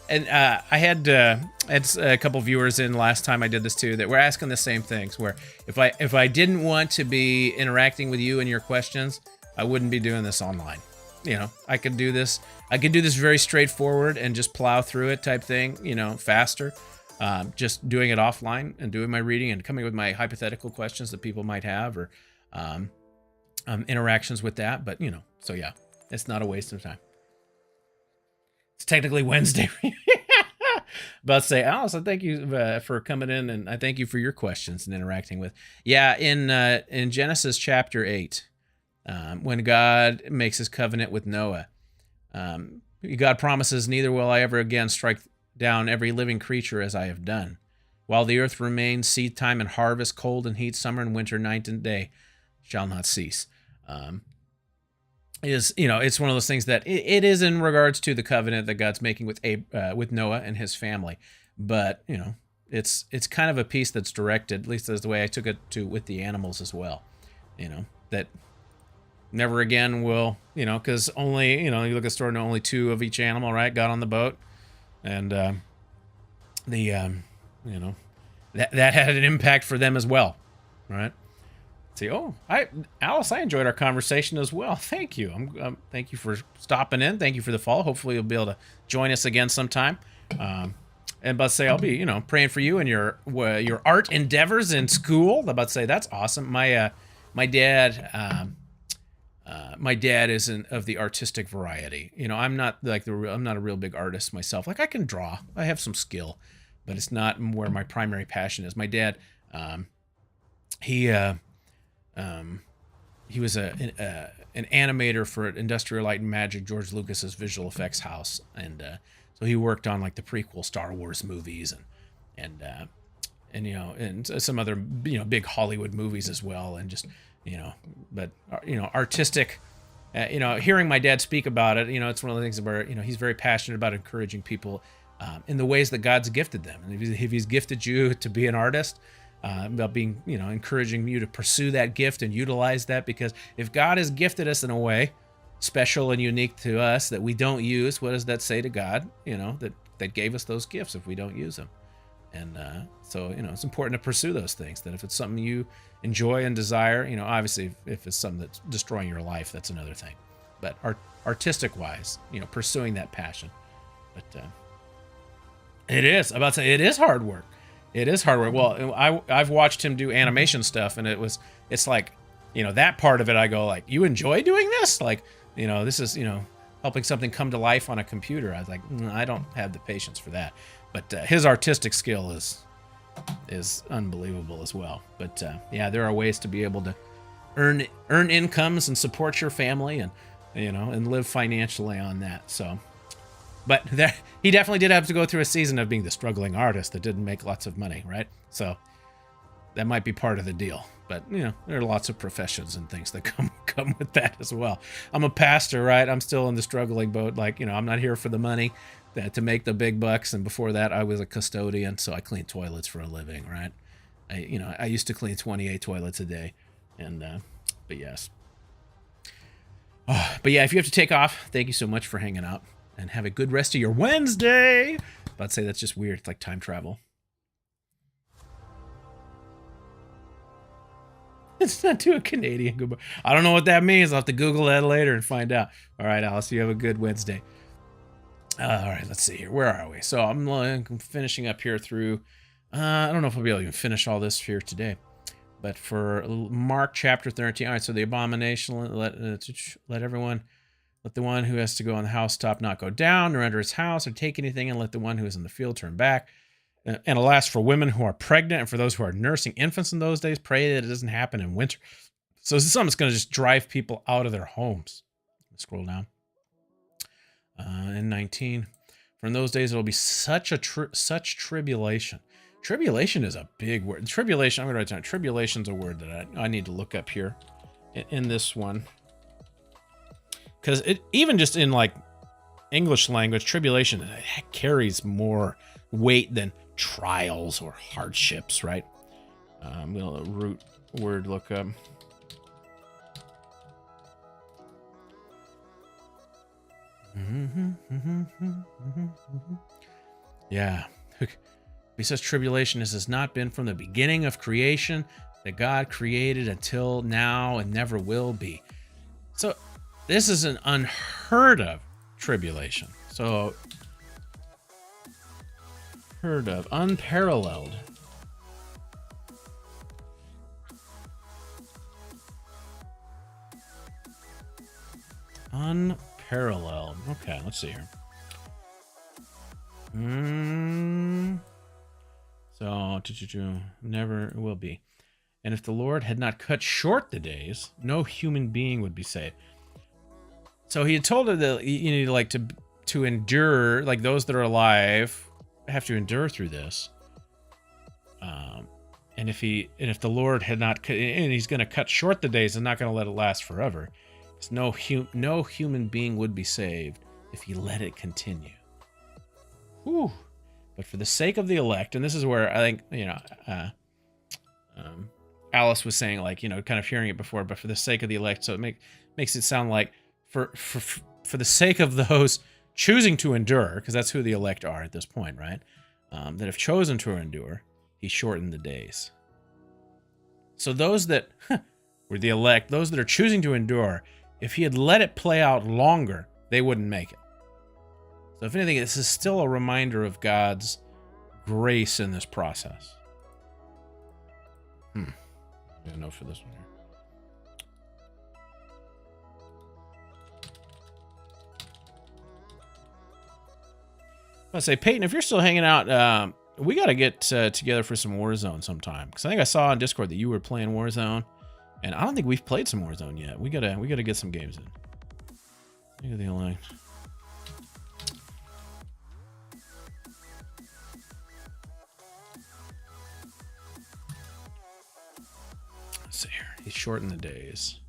and I had a couple viewers in last time I did this too that were asking the same things. Where if I didn't want to be interacting with you and your questions, I wouldn't be doing this online. I could do this. I could do this very straightforward and just plow through it type thing. Faster. Just doing it offline and doing my reading and coming with my hypothetical questions that people might have or interactions with that. But, so yeah, it's not a waste of time. It's technically Wednesday. But say, Alice, I thank you for coming in, and I thank you for your questions and interacting with. Yeah, in Genesis chapter 8, when God makes his covenant with Noah, God promises, neither will I ever again strike down every living creature as I have done. While the earth remains, seed time and harvest, cold and heat, summer and winter, night and day shall not cease. It's one of those things that it is in regards to the covenant that God's making with Noah and his family. But, it's kind of a piece that's directed, at least that's the way I took it with the animals as well. That never again will, because only, you look at the story, only 2 of each animal, right, got on the boat. And that had an impact for them as well, right? See, Alice, I enjoyed our conversation as well. Thank you. Thank you for stopping in. Thank you for the follow. Hopefully, you'll be able to join us again sometime. And about to say, I'll be, praying for you and your art endeavors in school. I'm about to say that's awesome. My dad. My dad isn't of the artistic variety. I'm not I'm not a real big artist myself. Like, I can draw, I have some skill, but it's not where my primary passion is. My dad, he was an animator for Industrial Light and Magic, George Lucas's visual effects house, and so he worked on like the prequel Star Wars movies and some other big Hollywood movies as well, and just. But artistic, hearing my dad speak about it, it's one of the things where, he's very passionate about encouraging people in the ways that God's gifted them. And if he's gifted you to be an artist, about being, encouraging you to pursue that gift and utilize that, because if God has gifted us in a way special and unique to us that we don't use, what does that say to God, that gave us those gifts if we don't use them? And so, it's important to pursue those things. That if it's something you enjoy and desire, obviously if it's something that's destroying your life, that's another thing. But artistic wise, pursuing that passion. But it is, I'm about to say, it is hard work. It is hard work. Well, I've watched him do animation stuff, and it's like, that part of it, I go like, you enjoy doing this? Like, this is, helping something come to life on a computer. I was like, I don't have the patience for that. But his artistic skill is unbelievable as well. But yeah, there are ways to be able to earn incomes and support your family, and and live financially on that. So, but he definitely did have to go through a season of being the struggling artist that didn't make lots of money, right? So that might be part of the deal. But there are lots of professions and things that come with that as well. I'm a pastor, right? I'm still in the struggling boat. Like, I'm not here for the money to make the big bucks. And before that, I was a custodian, so I cleaned toilets for a living, right? I used to clean 28 toilets a day, and but yes. But yeah, if you have to take off, thank you so much for hanging out, and have a good rest of your Wednesday. I'd say that's just weird. It's like time travel. It's not to a Canadian goodbye. I don't know what that means. I'll have to Google that later and find out. All right, Alice, you have a good Wednesday. All right, let's see here. Where are we? So I'm finishing up here through, I don't know if I'll be able to even finish all this here today. But for Mark chapter 13, all right, so the abomination, let the one who has to go on the housetop not go down or enter his house or take anything, and let the one who is in the field turn back. And alas, for women who are pregnant and for those who are nursing infants in those days, pray that it doesn't happen in winter. So this is something that's going to just drive people out of their homes. Scroll down. In 19, for in those days it will be such tribulation. Tribulation is a big word. Tribulation, I'm going to write down. Tribulation is a word that I need to look up here in this one. Because it, even just in like English language, tribulation carries more weight than trials or hardships, right? I'm going to root word look up. Yeah. He says tribulation has not been from the beginning of creation that God created until now and never will be. So this is an unheard of tribulation. So heard of, unparalleled. Unparalleled. Okay, let's see here. So, never will be. And if the Lord had not cut short the days, no human being would be saved. So he had told her that you need like to endure, like those that are alive have to endure through this. And if the Lord had not, and he's going to cut short the days and not going to let it last forever. No human being would be saved if he let it continue. Whew. But for the sake of the elect, and this is where I think, Alice was saying, like, kind of hearing it before, but for the sake of the elect, so it makes it sound like for the sake of those choosing to endure, because that's who the elect are at this point, right? That have chosen to endure, he shortened the days. So those that were the elect, those that are choosing to endure, if he had let it play out longer, they wouldn't make it. So if anything, this is still a reminder of God's grace in this process. I don't know for this one here. Let's say, Peyton, if you're still hanging out, we got to get together for some Warzone sometime. Because I think I saw on Discord that you were playing Warzone. And I don't think we've played some Warzone yet. We gotta get some games in. Look at the elect. Let's see here. He shortened the days.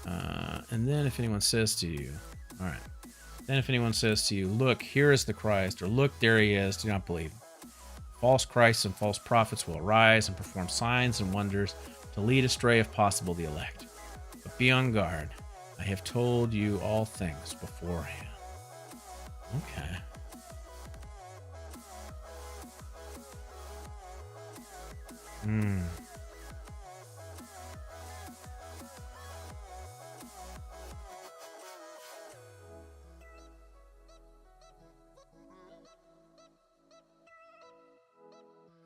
And then if anyone says to you, all right. Then if anyone says to you, look, here is the Christ, or look, there he is, do not believe. False Christs and false prophets will arise and perform signs and wonders to lead astray, if possible, the elect. But be on guard. I have told you all things beforehand. Okay. Hmm.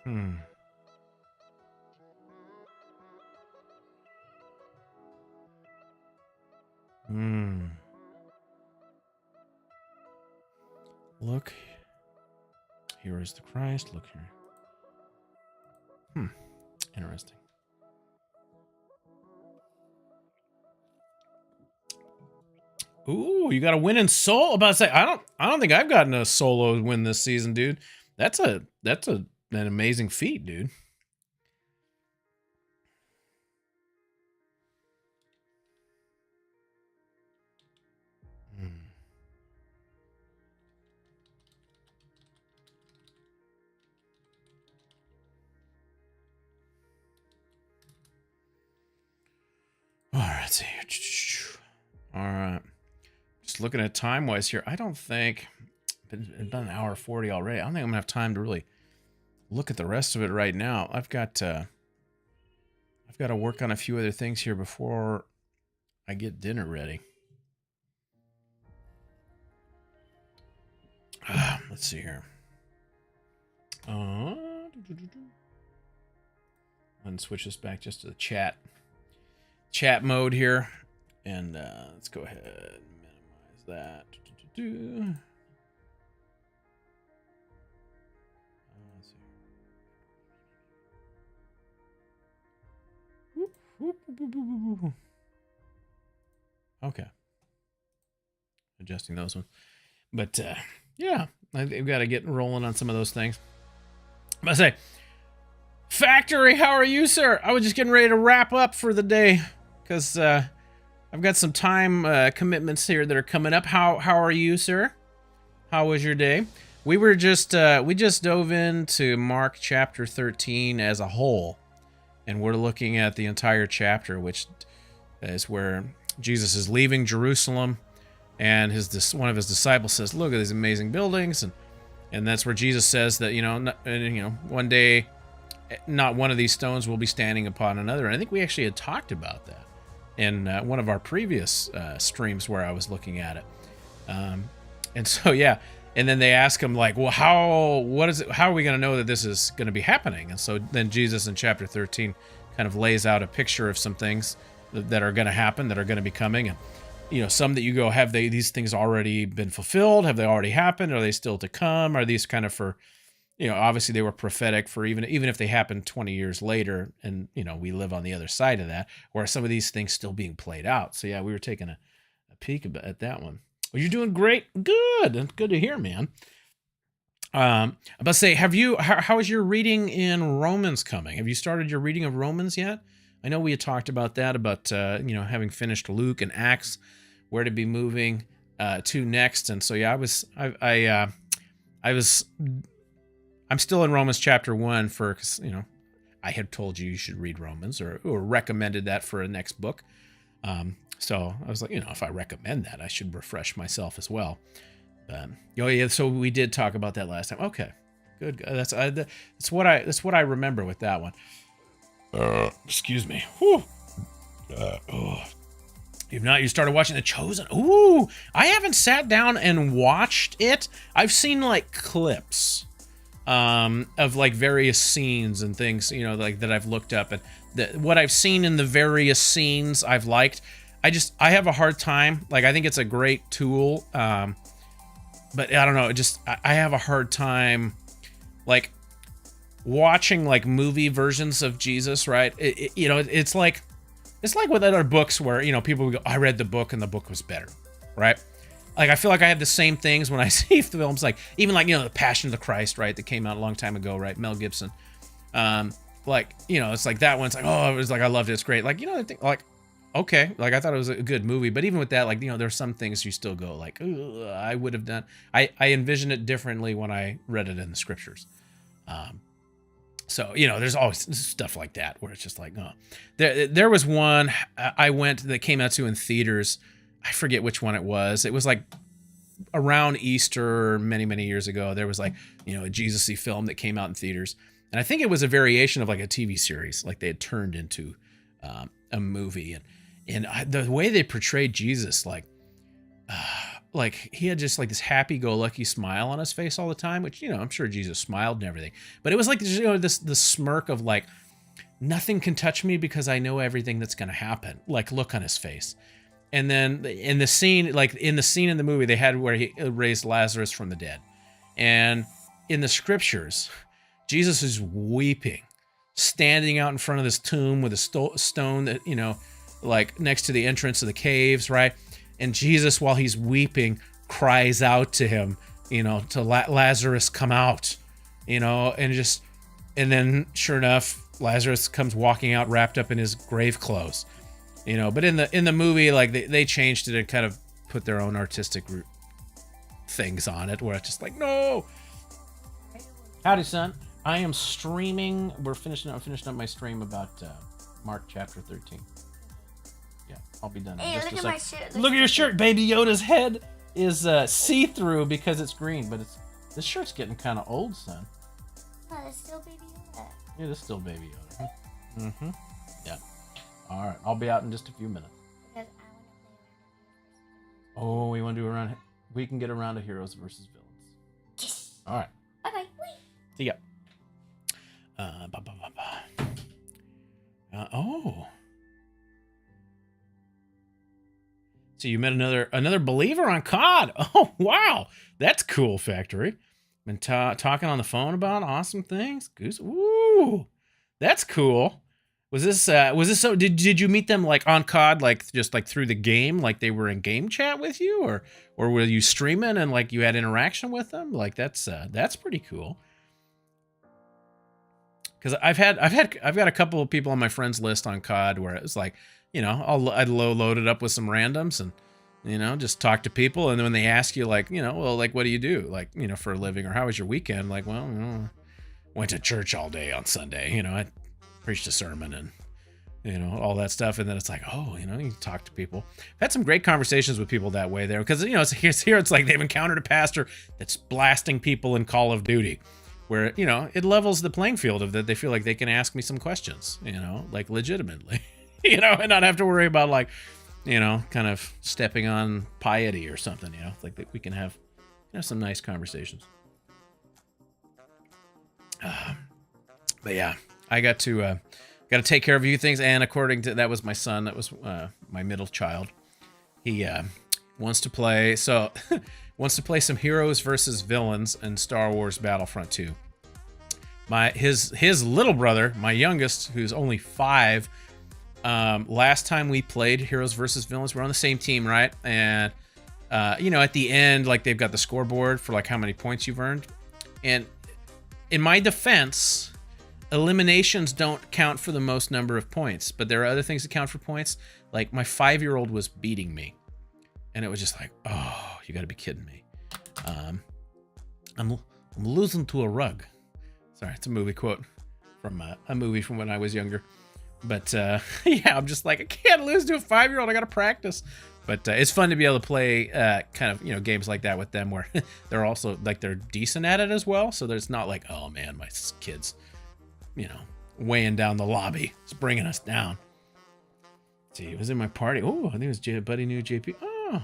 Hmm. Hmm. Look, here is the Christ. Look here. Hmm. Interesting. Ooh, you got a win in solo. About to say, I don't think I've gotten a solo win this season, dude. That's an amazing feat, dude. Hmm. All right, let's see here. All right. Just looking at time wise here, I don't think it's been about an hour 40 already. I don't think I'm gonna have time to really look at the rest of it right now. I've got to work on a few other things here before I get dinner ready. Let's see here. And switch this back just to the chat mode here, and let's go ahead and minimize that. Okay, adjusting those ones, but yeah, I think we've got to get rolling on some of those things. I say, Factory, how are you, sir? I was just getting ready to wrap up for the day because I've got some time commitments here that are coming up. How are you, sir? How was your day? We just dove into Mark chapter 13 as a whole, and we're looking at the entire chapter, which is where Jesus is leaving Jerusalem, and one of his disciples says, "Look at these amazing buildings," and that's where Jesus says that one day, not one of these stones will be standing upon another. And I think we actually had talked about that in one of our previous streams where I was looking at it. And so, yeah. And then they ask him, like, well, how are we going to know that this is going to be happening? And so then Jesus in chapter 13 kind of lays out a picture of some things that are going to happen, that are going to be coming. And, some that you go, have these things already been fulfilled? Have they already happened? Are they still to come? Are these kind of for, obviously they were prophetic for even if they happened 20 years later, and, we live on the other side of that, or are some of these things still being played out? So, yeah, we were taking a peek at that one. Well, you're doing great. Good. Good to hear, man. I'm about to say, how is your reading in Romans coming? Have you started your reading of Romans yet? I know we had talked about that, about, having finished Luke and Acts, where to be moving to next. And so, yeah, I'm still in Romans chapter 1 because, I had told you should read Romans or recommended that for a next book. So I was like, if I recommend that, I should refresh myself as well. Yeah. So we did talk about that last time. Okay, good. That's what I remember with that one. Excuse me. Whew. You started watching The Chosen? Ooh, I haven't sat down and watched it. I've seen like clips of like various scenes and things, like that I've looked up, and what I've seen in the various scenes I've liked. I have a hard time. Like, I think it's a great tool, but I don't know. I have a hard time, like, watching like movie versions of Jesus. Right? It's like with other books where people would go, "I read the book and the book was better," right? Like, I feel like I have the same things when I see films, like even like the Passion of the Christ, right? That came out a long time ago, right? Mel Gibson. It's like that one's like, oh, it was like, I loved it. It's great. Like, I think like, okay, like I thought it was a good movie, but even with that, like, there's some things you still go like, I would have done. I envision it differently when I read it in the scriptures. So there's always stuff like that where it's just like, oh, there was one I went that came out to in theaters. I forget which one it was. It was like around Easter many, many years ago. There was like, a Jesus-y film that came out in theaters. And I think it was a variation of like a TV series, like they had turned into a movie. And the way they portrayed Jesus, like he had just like this happy-go-lucky smile on his face all the time, which, I'm sure Jesus smiled and everything. But it was like, this smirk of like, nothing can touch me because I know everything that's going to happen. Like, look on his face. And then in the scene in the movie, they had where he raised Lazarus from the dead. And in the scriptures, Jesus is weeping, standing out in front of this tomb with a stone that, like next to the entrance of the caves, right? And Jesus, while he's weeping, cries out to him, to Lazarus, come out, and then sure enough, Lazarus comes walking out wrapped up in his grave clothes, but in the movie, like they changed it and kind of put their own artistic things on it, where it's just like, no. Howdy, son. I am streaming. I'm finishing up my stream about Mark chapter 13. Yeah, I'll be done.
Hey, look at my shirt.
Look at your shirt. Baby Yoda's head is see-through because it's green, but this shirt's getting kind of old, son.
Oh, it's still Baby Yoda.
It is still Baby Yoda. Mm-hmm. Yeah. All right, I'll be out in just a few minutes.
Because I want to play.
Oh, we want to do around. We can get around to heroes versus villains.
Yes.
All right.
Bye-bye.
See ya. Oh. So you met another believer on COD. Oh, wow. That's cool, Factory. Been talking on the phone about awesome things. Goose. Ooh. That's cool. Was this so did you meet them like on COD, like just like through the game, like they were in game chat with you, or were you streaming and like you had interaction with them? Like that's pretty cool. Because I've got a couple of people on my friends list on COD where it's like, I'd load it up with some randoms and, just talk to people. And then when they ask you like, well, like, what do you do? Like, for a living, or how was your weekend? Like, well, went to church all day on Sunday. I preached a sermon and, all that stuff. And then it's like, oh, you talk to people. I've had some great conversations with people that way there. Because, it's like they've encountered a pastor that's blasting people in Call of Duty. Where, it levels the playing field of that they feel like they can ask me some questions, like legitimately, and not have to worry about like, kind of stepping on piety or something, like that we can have some nice conversations. But yeah, I got to take care of a few things. And according to, that was my son, that was my middle child. He wants to play some heroes versus villains in Star Wars Battlefront 2. His little brother, my youngest, who's only 5, last time we played heroes versus villains, we're on the same team, right? And at the end, like they've got the scoreboard for like how many points you've earned. And in my defense, eliminations don't count for the most number of points, but there are other things that count for points. Like my 5-year-old was beating me. And it was just like, oh, you got to be kidding me. I'm losing to a rug. Sorry, it's a movie quote from a movie from when I was younger. But yeah, I'm just like, I can't lose to a 5-year-old. I got to practice. But it's fun to be able to play kind of, games like that with them where they're also like they're decent at it as well. So there's not like, oh man, my kid's, weighing down the lobby. It's bringing us down. Let's see, it was in my party. Oh, I think it was Buddy New JP. Oh,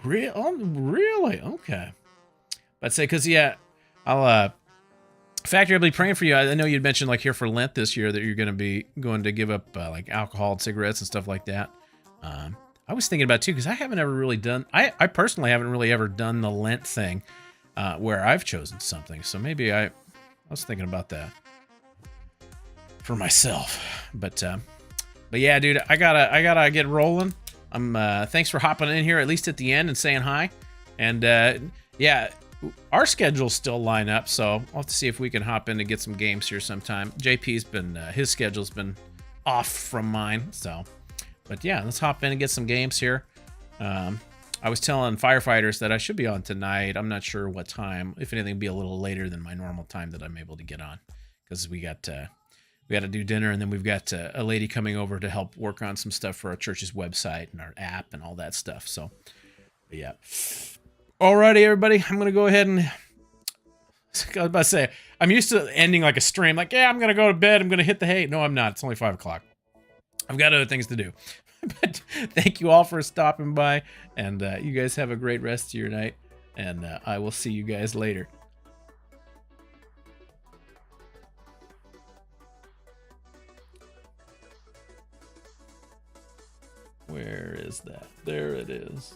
really? Okay. But say, because yeah, I'll Factory, I'll be praying for you. I know you'd mentioned like here for Lent this year that you're going to give up like alcohol and cigarettes and stuff like that. I was thinking about too, because I haven't ever really done. I personally haven't really ever done the Lent thing where I've chosen something. So maybe I was thinking about that for myself. But yeah, dude, I gotta get rolling. Thanks for hopping in here at least at the end and saying hi. And yeah. Our schedules still line up, so I'll have to see if we can hop in to get some games here sometime. JP's been, his schedule's been off from mine, so. But yeah, let's hop in and get some games here. I was telling Firefighters that I should be on tonight. I'm not sure what time. If anything, it'll be a little later than my normal time that I'm able to get on. Because we got to do dinner, and then we've got a lady coming over to help work on some stuff for our church's website and our app and all that stuff. So, but yeah. Alrighty, everybody. I'm going to go ahead and I was about to say, I'm used to ending like a stream, like, yeah, I'm gonna go to bed, I'm gonna hit the hay. No, I'm not. It's only 5 o'clock. I've got other things to do. But thank you all for stopping by, and you guys have a great rest of your night, and I will see you guys later. Where is that? There it is.